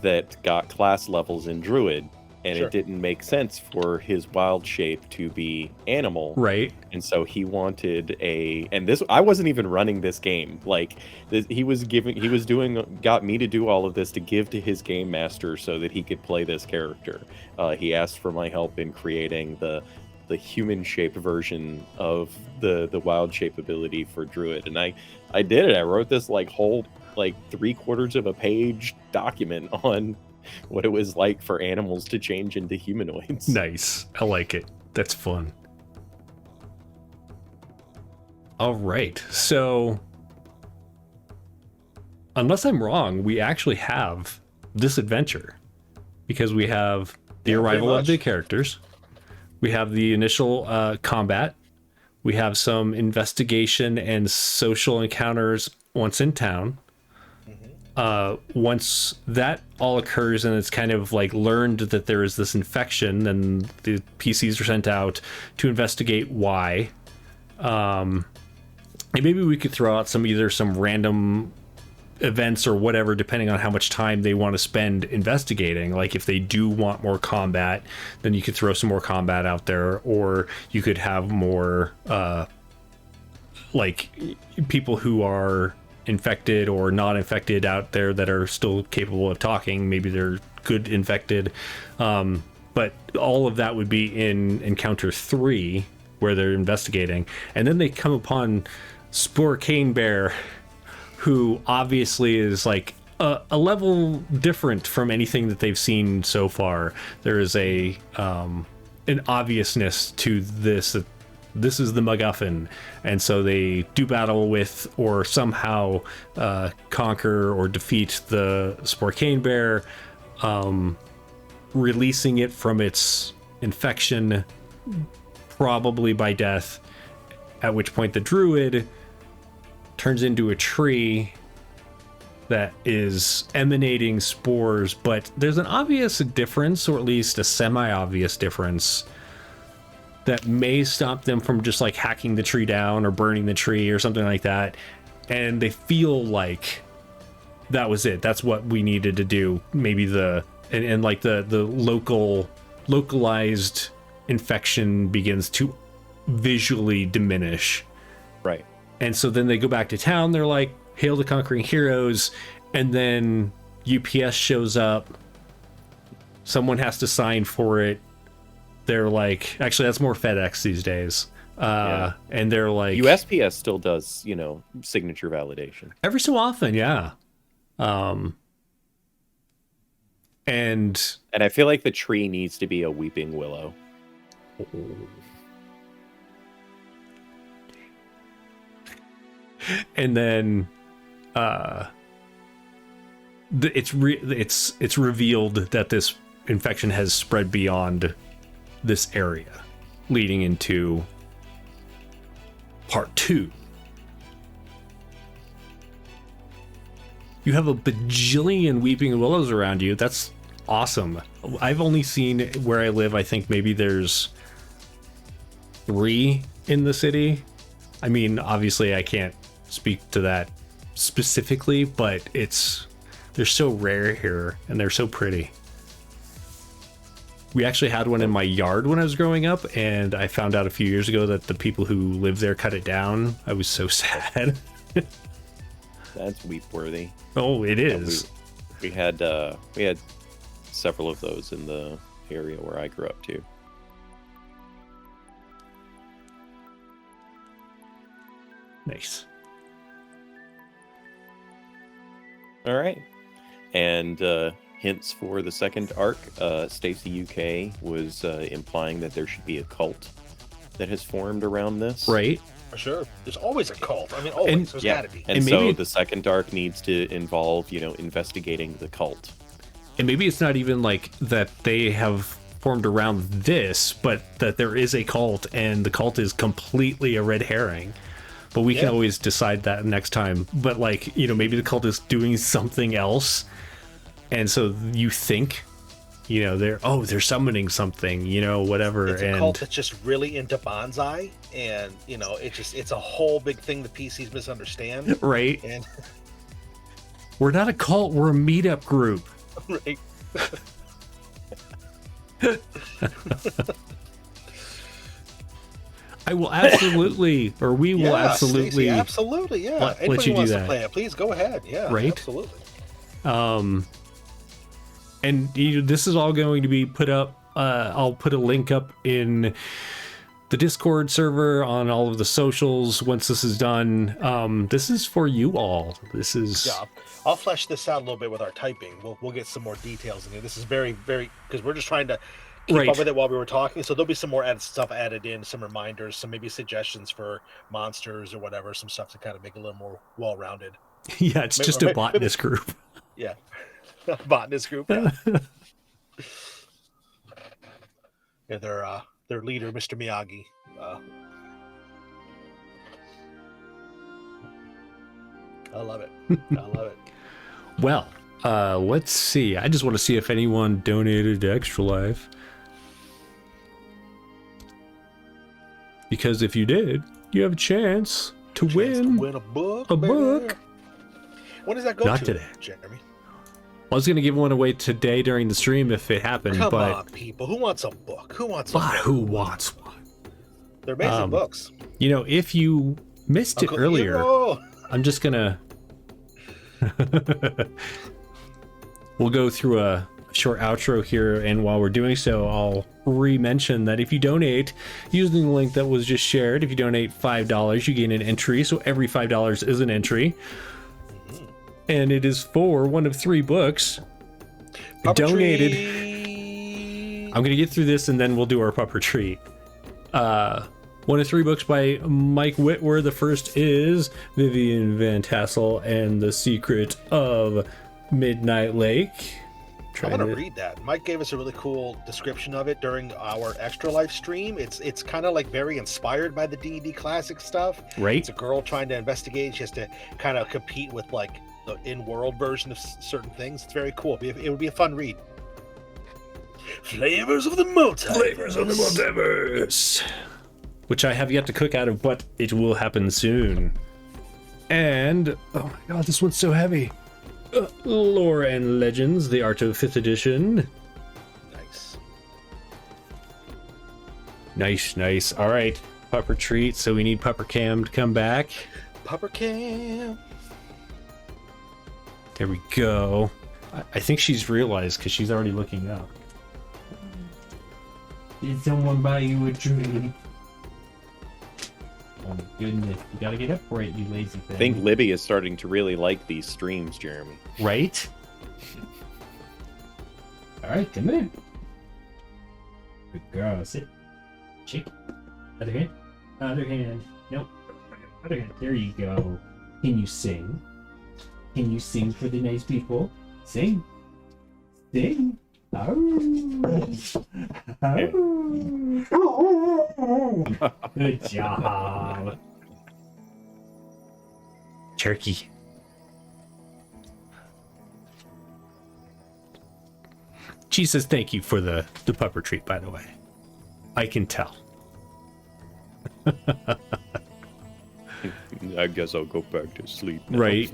That got class levels in druid, and Sure. It didn't make sense for his wild shape to be animal. Right. And so he wanted I wasn't even running this game. Like got me to do all of this to give to his game master so that he could play this character. He asked for my help in creating the human shape version of the wild shape ability for druid, and I did it. I wrote this whole 3/4 of a page document on what it was like for animals to change into humanoids. Nice. I like it. That's fun. All right. So, unless I'm wrong, we actually have this adventure because we have the arrival of the characters. We have the initial combat. We have some investigation and social encounters once in town. Once that all occurs and it's kind of learned that there is this infection, then the PCs are sent out to investigate why. And maybe we could throw out some random events or whatever, depending on how much time they want to spend investigating. Like if they do want more combat, then you could throw some more combat out there, or you could have more people who are infected or not infected out there that are still capable of talking. Maybe they're good infected, but all of that would be in encounter 3 where they're investigating, and then they come upon Spore Cane Bear, who obviously is a level different from anything that they've seen so far. There is an obviousness to this, that this is the MacGuffin, and so they do battle with or somehow conquer or defeat the Spore Cane Bear, releasing it from its infection, probably by death, at which point the druid turns into a tree that is emanating spores, but there's an obvious difference, or at least a semi-obvious difference, that may stop them from just hacking the tree down or burning the tree or something like that. And they feel like that was it. That's what we needed to do. Maybe the localized infection begins to visually diminish. Right. And so then they go back to town. They're like, hail the conquering heroes. And then UPS shows up. Someone has to sign for it. They're like, actually, that's more FedEx these days. And they're like, USPS still does, signature validation every so often. Yeah. And I feel like the tree needs to be a weeping willow. And then it's revealed that this infection has spread beyond this area, leading into part 2. You have a bajillion weeping willows around you. That's awesome. I've only seen, where I live, I think maybe there's 3 in the city. I mean, obviously I can't speak to that specifically, but they're so rare here and they're so pretty. We actually had one in my yard when I was growing up, and I found out a few years ago that the people who live there cut it down. I was so sad. That's weep worthy. Oh, it is. We had several of those in the area where I grew up too. Nice. All right. And hints for the second arc, Stacy UK was implying that there should be a cult that has formed around this. Right. For sure. There's always a cult. I mean, always. There's got to be. And so the second arc needs to involve, investigating the cult. And maybe it's not even like that they have formed around this, but that there is a cult and the cult is completely a red herring. But we can always decide that next time. But maybe the cult is doing something else. And so you think, they're summoning something, whatever. It's a cult that's just really into bonsai. And, it's a whole big thing the PCs misunderstand. Right. And we're not a cult, we're a meetup group. Right. I will absolutely, or we will absolutely. Stacey, absolutely, yeah. Let you do that. To play it, please go ahead. Yeah, right. Absolutely. And this is all going to be put up. I'll put a link up in the Discord server on all of the socials once this is done. This is for you all. This is. Yeah, I'll flesh this out a little bit with our typing. We'll get some more details in here. This is very, very because we're just trying to keep up with it while we were talking. So there'll be some more stuff added in, some reminders, some maybe suggestions for monsters or whatever, some stuff to kind of make it a little more well-rounded. Yeah, it's just a botanist group. Yeah, botanist group. Yeah. Yeah, their leader, Mr. Miyagi. I love it. I love it. Well, let's see. I just want to see if anyone donated to Extra Life. Because if you did, you have a chance to win a book. A book. When does that go Not to, today, Jeremy? I was going to give one away today during the stream if it happened. Come on, people. Who wants a book? Who wants a book? Who wants one? They're amazing books. If you missed it earlier, I'm just going to... We'll go through a short outro here, and while we're doing so, I'll re-mention that if you donate using the link that was just shared, if you donate $5, you gain an entry, so every $5 is an entry. And it is for one of 3 books donated. I'm going to get through this and then we'll do our pupper treat. One of 3 books by Mike Whitwer. The first is Vivian Van Tassel and the Secret of Midnight Lake. I'm going to read that. Mike gave us a really cool description of it during our Extra Life stream. It's kind of like very inspired by the D&D classic stuff. Right. It's a girl trying to investigate. She has to kind of compete with like the in-world version of certain things. It's very cool. It would be a fun read. Flavors of the Multiverse. Which I have yet to cook out of, but it will happen soon. And, oh my god, this one's so heavy. Lore and Legends, The Art of 5th edition. Nice. All right, Pupper treat. So we need Pupper Cam to come back. Pupper Cam. There we go. I think she's realized because she's already looking up. Did someone buy you a drink? Oh my goodness, you gotta get up for it, you lazy thing. I think Libby is starting to really like these streams, Jeremy. Right? Alright, come in. Good girl, sit. Chick. Other hand. Other hand. Nope. Other hand. There you go. Can you sing? Can you sing for the nice people? Sing. Sing. Oh. Oh. Good job. Turkey. She says thank you for the pupper treat, by the way. I can tell. I guess I'll go back to sleep now. Right.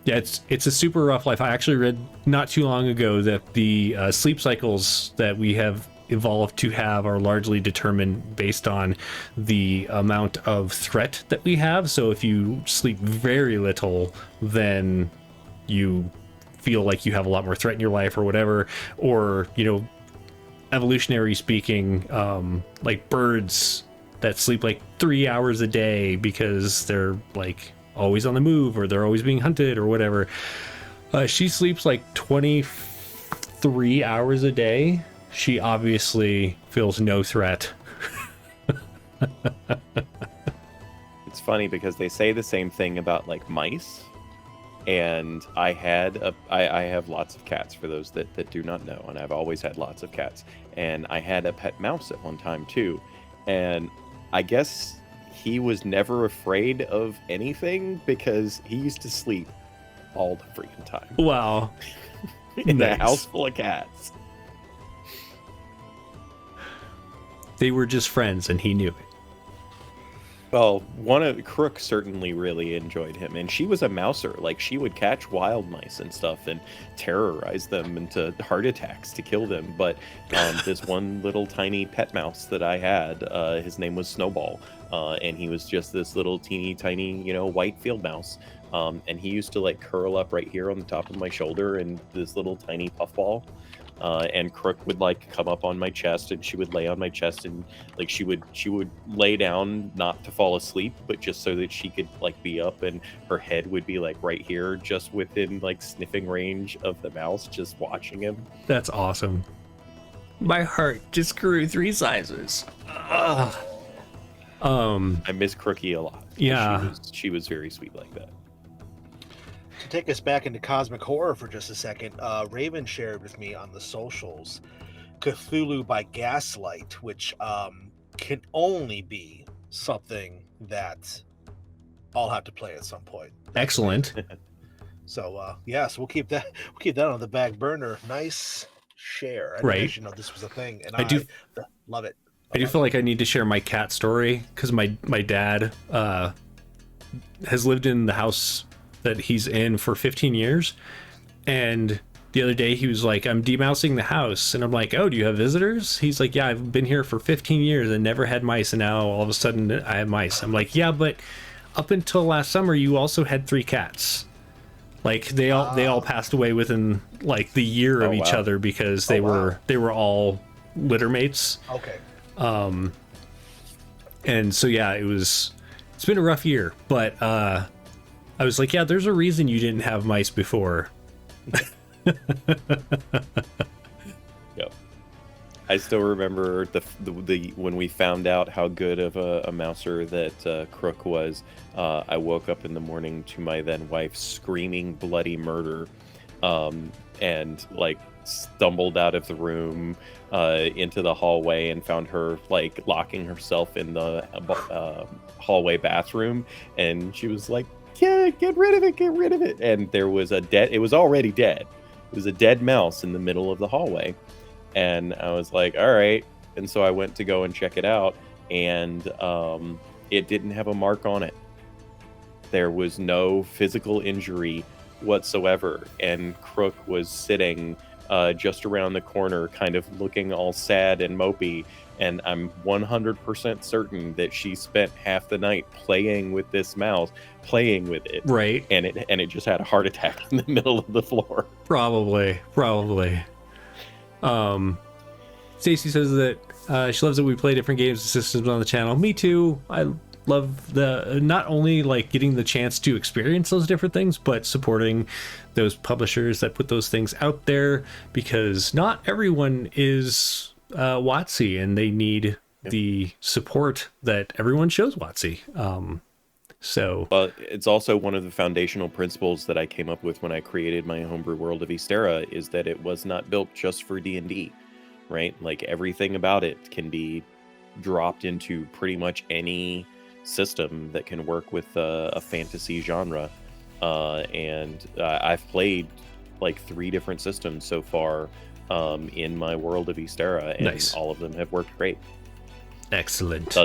Yeah, it's a super rough life. I actually read not too long ago that the sleep cycles that we have evolved to have are largely determined based on the amount of threat that we have. So if you sleep very little, then you feel like you have a lot more threat in your life or whatever. Or, you know, evolutionary speaking, like birds that sleep like 3 hours a day because they're like always on the move or they're always being hunted or whatever. She sleeps like 23 hours a day. She obviously feels no threat. It's funny because they say the same thing about like mice. And I have lots of cats, for those that do not know, and I've always had lots of cats. And I had a pet mouse at one time too. And I guess he was never afraid of anything because he used to sleep all the freaking time. Wow. In Nice. a house full of cats. They were just friends and he knew it. Well, Crook certainly really enjoyed him, and she was a mouser. Like, she would catch wild mice and stuff and terrorize them into heart attacks to kill them. But this one little tiny pet mouse that I had, his name was Snowball, and he was just this little teeny tiny, white field mouse. And he used to like curl up right here on the top of my shoulder in this little tiny puffball. And Crook would like come up on my chest, and she would lay on my chest, and like she would lay down not to fall asleep, but just so that she could like be up, and her head would be like right here, just within like sniffing range of the mouse, just watching him. That's awesome. My heart just grew 3 sizes. Ugh. I miss Crookie a lot. Yeah. She was very sweet like that. To take us back into cosmic horror for just a second, Raven shared with me on the socials Cthulhu by Gaslight, which can only be something that I'll have to play at some point. Excellent. So so we'll keep that on the back burner. Nice share. I Right. didn't actually know this was a thing, and I do love it. I do feel like I need to share my cat story because my dad has lived in the house that he's in for 15 years, and the other day he was like, I'm demousing the house, and I'm like, oh, do you have visitors? He's like, yeah, I've been here for 15 years and never had mice, and now all of a sudden I have mice. I'm like, yeah, but up until last summer you also had 3 cats. Like they all passed away within like the year of each other because they were all litter mates. Okay. And so yeah, it's been a rough year, but I was like, yeah, there's a reason you didn't have mice before. Yep. I still remember the when we found out how good of a mouser that Crook was. I woke up in the morning to my then wife screaming bloody murder, and like stumbled out of the room into the hallway and found her like locking herself in the hallway bathroom, and she was like, yeah, get rid of it. And there was it was already dead. It was a dead mouse in the middle of the hallway. And I was like, all right. And so I went to go and check it out, and it didn't have a mark on it. There was no physical injury whatsoever. And Crook was sitting just around the corner, kind of looking all sad and mopey. And I'm 100% certain that she spent half the night playing with this mouse, playing with it. Right. And it just had a heart attack in the middle of the floor. Probably. Stacy says that she loves that we play different games and systems on the channel. Me too. I love the not only like getting the chance to experience those different things, but supporting those publishers that put those things out there, because not everyone is WotC, and they need the support that everyone shows WotC. So it's also one of the foundational principles that I came up with when I created my homebrew world of Ystera, is that it was not built just for D&D, right? Like everything about it can be dropped into pretty much any system that can work with a fantasy genre. And I've played like 3 different systems so far in my world of Ystera, and Nice. all of them have worked great. Excellent.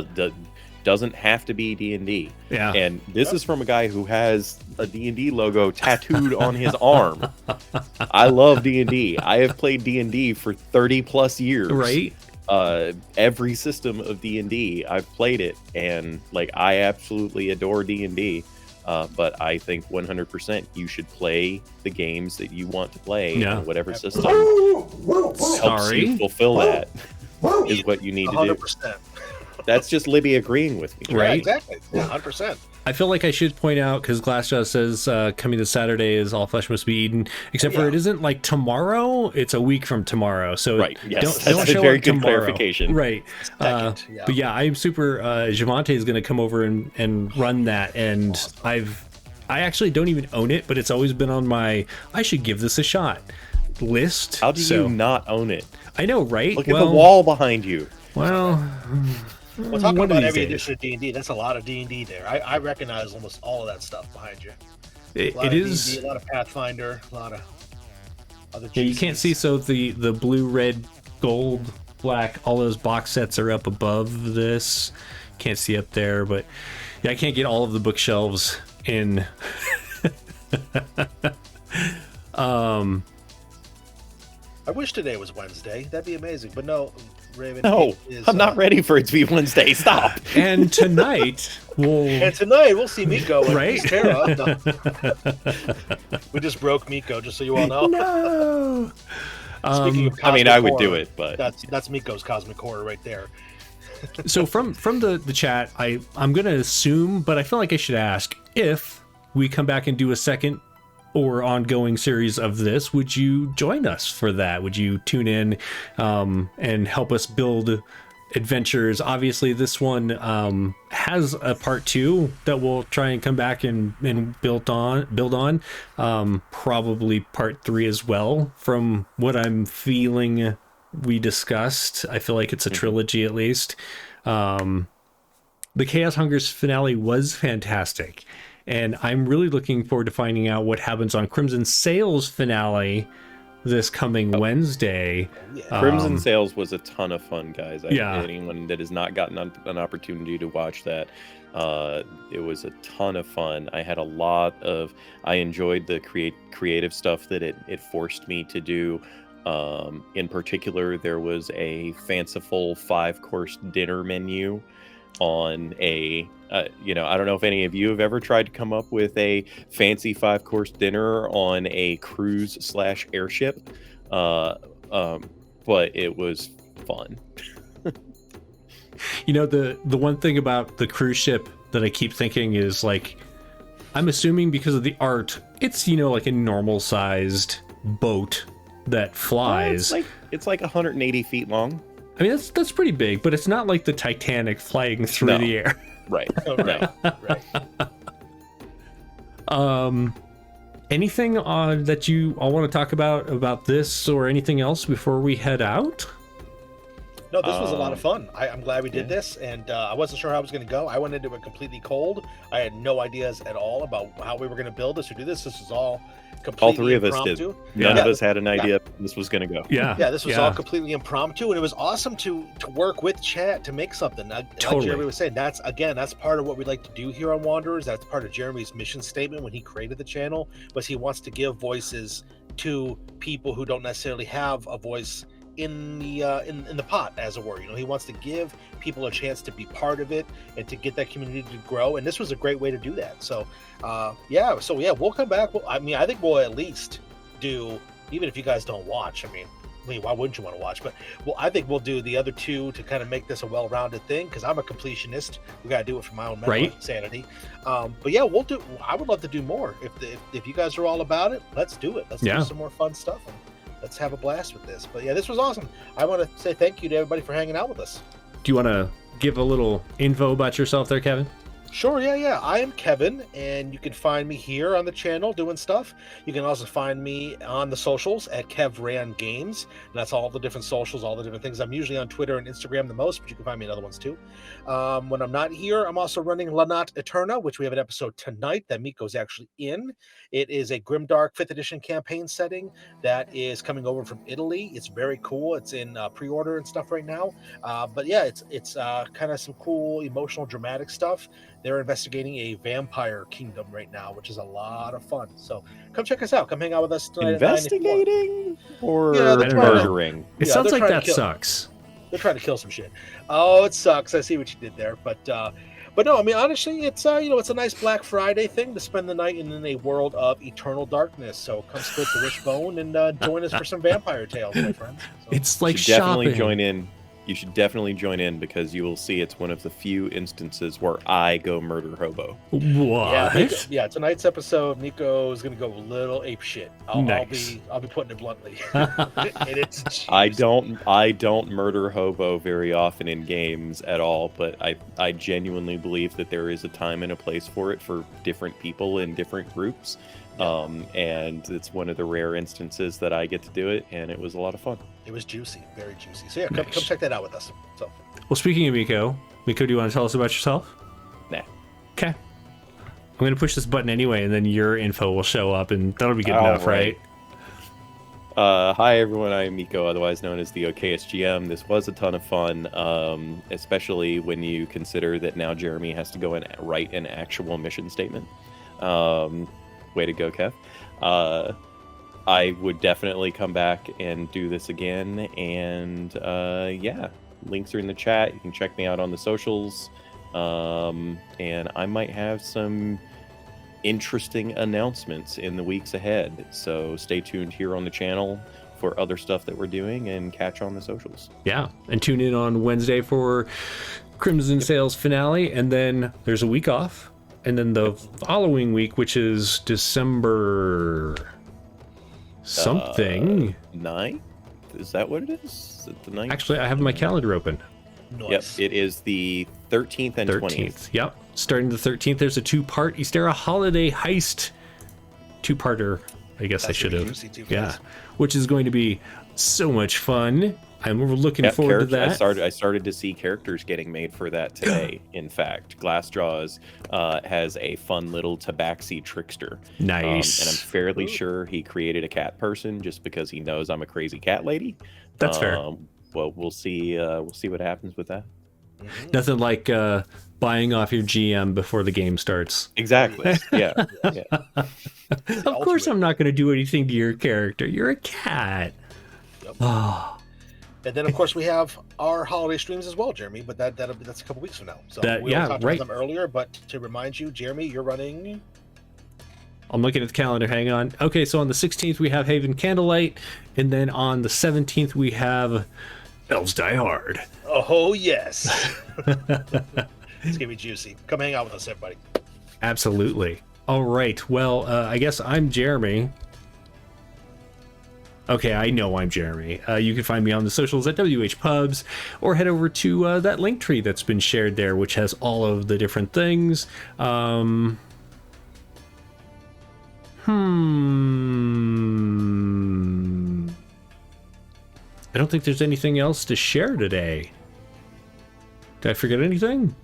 Doesn't have to be D&D. Yeah. And this is from a guy who has a D&D logo tattooed on his arm. I love D&D. I have played D&D for 30 plus years. Right. Every system of D&D, I've played it, and like I absolutely adore D&D. But I think 100% you should play the games that you want to play in whatever system helps you fulfill that is what you need 100%. To do. That's just Libby agreeing with me. Right? Yeah, exactly. Yeah, 100%. I feel like I should point out, because Glassjaw says coming this Saturday is All Flesh Must Be Eaten, except for it isn't like tomorrow, it's a week from tomorrow. So right, yes, don't show a very up good tomorrow. Clarification. Right. But yeah, I'm super, Javante is going to come over and run that, and awesome. I actually don't even own it, but it's always been on my, I should give this a shot list. How do you not own it? I know, right? Look at the wall behind you. Well... Well, talking about every edition of D&D, that's a lot of D&D there. I recognize almost all of that stuff behind you. It is D&D, a lot of Pathfinder, a lot of other. Yeah, you can't see, so the blue, red, gold, black, all those box sets are up above this. Can't see up there, but yeah, I can't get all of the bookshelves in. I wish today was Wednesday. That'd be amazing, but no. Raven, no, I'm not ready for it to be Wednesday. Stop. And tonight we'll see Miko and right? Tara. No. We just broke Miko, just so you all know. No. Speaking of I mean, I would do it, but that's Miko's cosmic horror right there. So from the chat, I'm gonna assume, but I feel like I should ask, if we come back and do a second or ongoing series of this, would you join us for that? Would you tune in and help us build adventures? Obviously, this one has a part 2 that we'll try and come back and build on. Probably part 3 as well, from what I'm feeling we discussed. I feel like it's a trilogy at least. The Chaos Hungers finale was fantastic. And I'm really looking forward to finding out what happens on Crimson Sail's finale this coming Wednesday. Yeah. Crimson Sails was a ton of fun, guys. Anyone that has not gotten an opportunity to watch that, it was a ton of fun. I had I enjoyed the creative stuff that it forced me to do. In particular, there was a fanciful 5-course dinner menu on a I don't know if any of you have ever tried to come up with a fancy 5-course dinner on a cruise/airship, but it was fun. The one thing about the cruise ship that I keep thinking is, like, I'm assuming because of the art, it's like a normal sized boat that flies. It's like 180 feet long. I mean, that's pretty big, but it's not like the Titanic flying through the air. Right. Right. Anything that you all want to talk about this or anything else before we head out? No, this was a lot of fun. I'm glad we did this, and I wasn't sure how I was going to go. I went into it completely cold. I had no ideas at all about how we were going to build this or do this. This was all completely all three of impromptu. us did. None of us had an idea this was going to go. Yeah, this was all completely impromptu, and it was awesome to work with chat to make something. Like Jeremy was saying, that's part of what we like to do here on Wanderers. That's part of Jeremy's mission statement when he created the channel, was he wants to give voices to people who don't necessarily have a voice in the pot, as it were. He wants to give people a chance to be part of it and to get that community to grow, and this was a great way to do that. So we'll come back. I think we'll at least do, even if you guys don't watch, I mean, why wouldn't you want to watch? But I think we'll do the other 2 to kind of make this a well-rounded thing, because I'm a completionist. We got to do it for my own mental sanity. But yeah, we'll do. I would love to do more. If you guys are all about it, let's do it. Let's do some more fun stuff. And let's have a blast with this. But yeah, this was awesome. I want to say thank you to everybody for hanging out with us. Do you want to give a little info about yourself there, Kevin? Sure, yeah. I am Kevin, and you can find me here on the channel doing stuff. You can also find me on the socials at KevRan Games. And that's all the different socials, all the different things. I'm usually on Twitter and Instagram the most, but you can find me in other ones too. When I'm not here, I'm also running Lanat Eterna, which we have an episode tonight that Miko's actually in. It is a Grimdark 5th edition campaign setting that is coming over from Italy. It's very cool. It's in pre-order and stuff right now. But yeah, it's kind of some cool, emotional, dramatic stuff. They're investigating a vampire kingdom right now, which is a lot of fun. So come check us out. Come hang out with us tonight. Investigating or murdering? It sounds like that sucks. They're trying to kill some shit. Oh, it sucks. I see what you did there. But no, I mean, honestly, it's it's a nice Black Friday thing to spend the night in a world of eternal darkness. So come split the wishbone and join us for some vampire tales, my friends. So, it's like definitely shopping. Join in. You should definitely join in because you will see it's one of the few instances where I go murder hobo. What? Yeah, tonight's episode, Miko is going to go a little ape shit. I'll be putting it bluntly. And it's I don't murder hobo very often in games at all, but I genuinely believe that there is a time and a place for it for different people in different groups. And it's one of the rare instances that I get to do it, and it was a lot of fun. It was juicy, very juicy. So yeah, come check that out with us. So, well, speaking of Miko, do you want to tell us about yourself? Nah. Okay. I'm going to push this button anyway, and then your info will show up, and that'll be good enough, right? Hi, everyone. I'm Miko, otherwise known as the OKSGM. This was a ton of fun, especially when you consider that now Jeremy has to go and write an actual mission statement. Way to go, Kev. I would definitely come back and do this again. And yeah, links are in the chat. You can check me out on the socials. And I might have some interesting announcements in the weeks ahead. So stay tuned here on the channel for other stuff that we're doing and catch on the socials. Yeah. And tune in on Wednesday for Crimson Sales finale. And then there's a week off. And then the following week, which is December something. 9th? Is that what it is? Is it the 9th? Actually, I have my calendar open. Nice. Yep, it is the 13th and 20th. Yep. Starting the 13th, there's a 2-part Eastera holiday heist. 2-parter, I guess. I should have. Yeah. Which is going to be so much fun. I'm looking forward to that. I started to see characters getting made for that today. In fact, Glassjaws has a fun little tabaxi trickster. Nice. And I'm fairly sure he created a cat person just because he knows I'm a crazy cat lady. That's fair. Well, we'll see. We'll see what happens with that. Nothing like buying off your GM before the game starts. Exactly. Yeah. Of course, I'm not going to do anything to your character. You're a cat. Yep. Oh. And then, of course, we have our holiday streams as well, Jeremy. But that's a couple weeks from now. So we talked about them earlier. But to remind you, Jeremy, you're running. I'm looking at the calendar. Hang on. Okay, so on the 16th we have Haven Candlelight, and then on the 17th we have Elves Die Hard. Oh yes, it's gonna be juicy. Come hang out with us, everybody. Absolutely. All right. Well, I guess I'm Jeremy. Okay, I know I'm Jeremy. You can find me on the socials at WHPubs, or head over to that link tree that's been shared there, which has all of the different things. I don't think there's anything else to share today. Did I forget anything?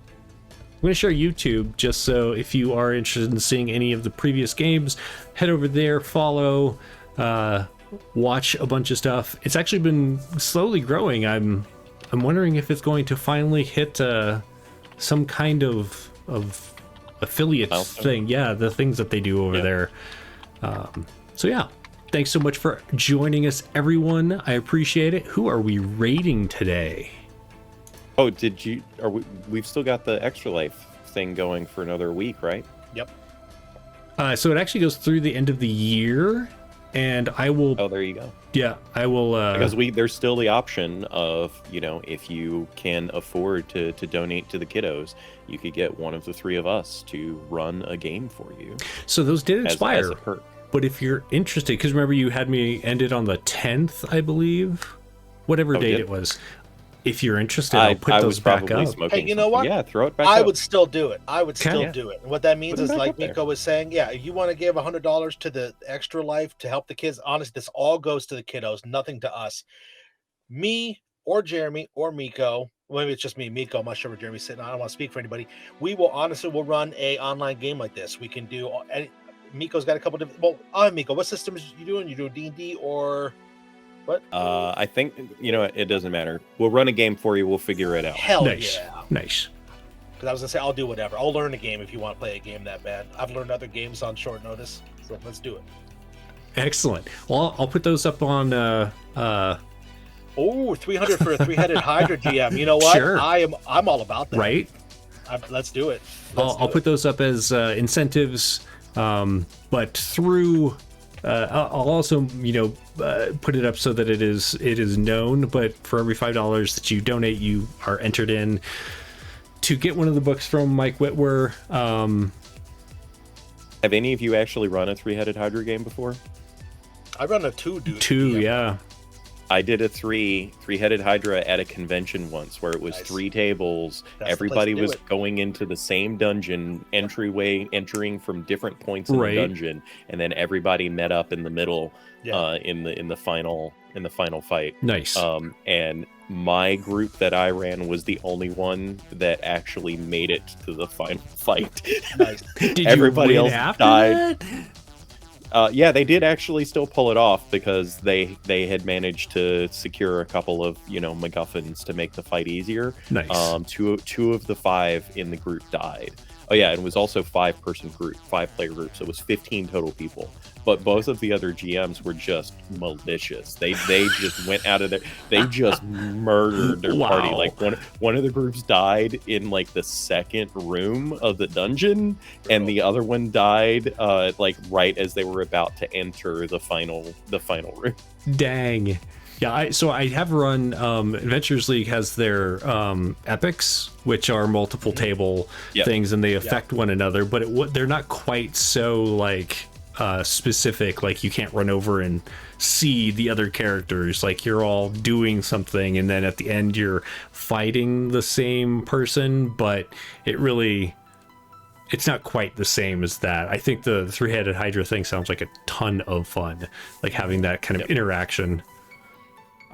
I'm going to share YouTube, just so if you are interested in seeing any of the previous games, head over there, follow, watch a bunch of stuff. It's actually been slowly growing. I'm wondering if it's going to finally hit some kind of affiliate thing. Yeah, the things that they do over there. So yeah, thanks so much for joining us, everyone. I appreciate it. Who are we rating today? Oh, we've still got the Extra Life thing going for another week, right? Yep. So it actually goes through the end of the year, and I will. Oh, there you go. Yeah, I will. Because there's still the option of, if you can afford to donate to the kiddos, you could get one of the three of us to run a game for you. So those did expire. As a perk. But if you're interested, because remember you had me ended on the 10th, I believe, whatever date it was. if you're interested, I'll put I those was back probably up. smoking. Hey, you know what? Yeah, throw it back I up. would still do it. I would Okay. still Yeah. do it. And what that means Put 'em is, back like up there. Miko was saying, yeah, if you want to give $100 to the Extra Life to help the kids, honestly, this all goes to the kiddos, nothing to us. Me or Jeremy or Miko, maybe it's just me and Miko, I'm not sure where Jeremy's sitting. I don't want to speak for anybody. We will honestly will run a online game like this. We can do any. Miko's got a couple different. Well, Miko, what systems you doing? You doing D&D or what? I think it doesn't matter. We'll run a game for you. We'll figure it out. Hell Nice. yeah! Nice. Because I was gonna say I'll do whatever. I'll learn a game if you want to play a game that bad. I've learned other games on short notice, so let's do it. Excellent. Well, I'll put those up on 300 for a three-headed Hydra GM. You know what? Sure. I'm all about that. right. Let's do it. I'll put those up as incentives, but through I'll also put it up so that it is known. But for every $5 that you donate, you are entered in to get one of the books from Mike Whitwer. Have any of you actually run a three-headed Hydra game before? I run a two, dude. Two, yeah. I did a three-headed Hydra at a convention once where it was 3 tables. That's Everybody the place was to do going into the same dungeon entering from different points in Right. the dungeon, and then everybody met up in the middle Yeah. in the final fight. Nice. And my group that I ran was the only one that actually made it to the final fight. Nice. Did everybody you win else after died. that? Yeah, they did actually still pull it off because they had managed to secure a couple of MacGuffins to make the fight easier. Nice. Two of the 5 in the group died. Oh yeah, it was also 5-person group, 5-player group, so it was 15 total people. But both of the other GMs were just malicious. They just went out of there. They just murdered their party. Wow. Like one of the groups died in like the second room of the dungeon, and the other one died like right as they were about to enter the final room. Dang. Yeah, I have run Adventures League has their epics, which are multiple table Yep. things, and they affect one another, but they're not quite so like specific. Like you can't run over and see the other characters. Like you're all doing something, and then at the end you're fighting the same person, but it's not quite the same as that. I think the three-headed Hydra thing sounds like a ton of fun, like having that kind of interaction.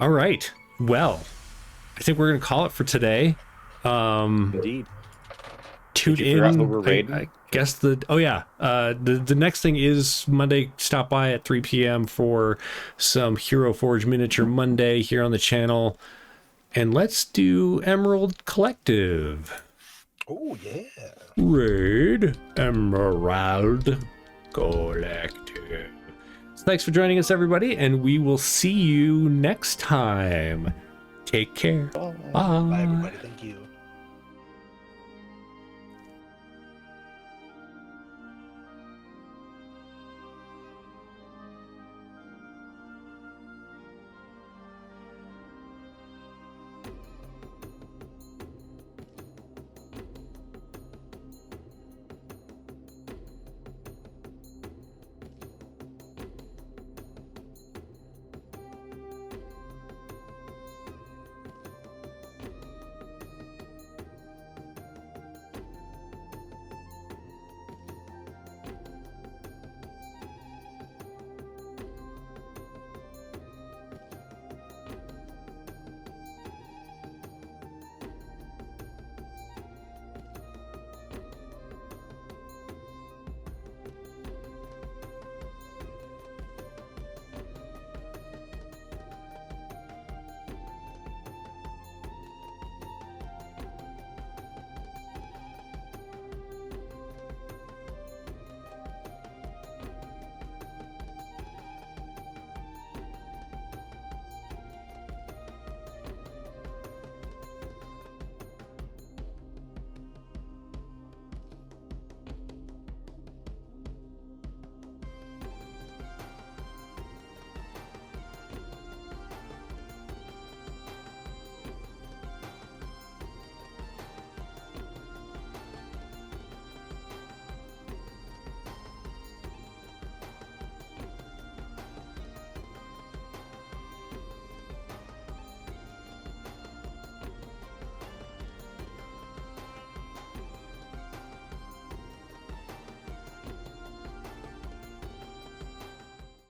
All right. Well, I think we're going to call it for today. Indeed. Tune Did you forget in. who we're raiding? I guess the next thing is Monday. Stop by at 3 p.m. for some Hero Forge Miniature Monday here on the channel. And let's do Emerald Collective. Oh yeah. Raid Emerald Collective. So thanks for joining us, everybody, and we will see you next time. Take care. Bye. Bye, everybody. Thank you.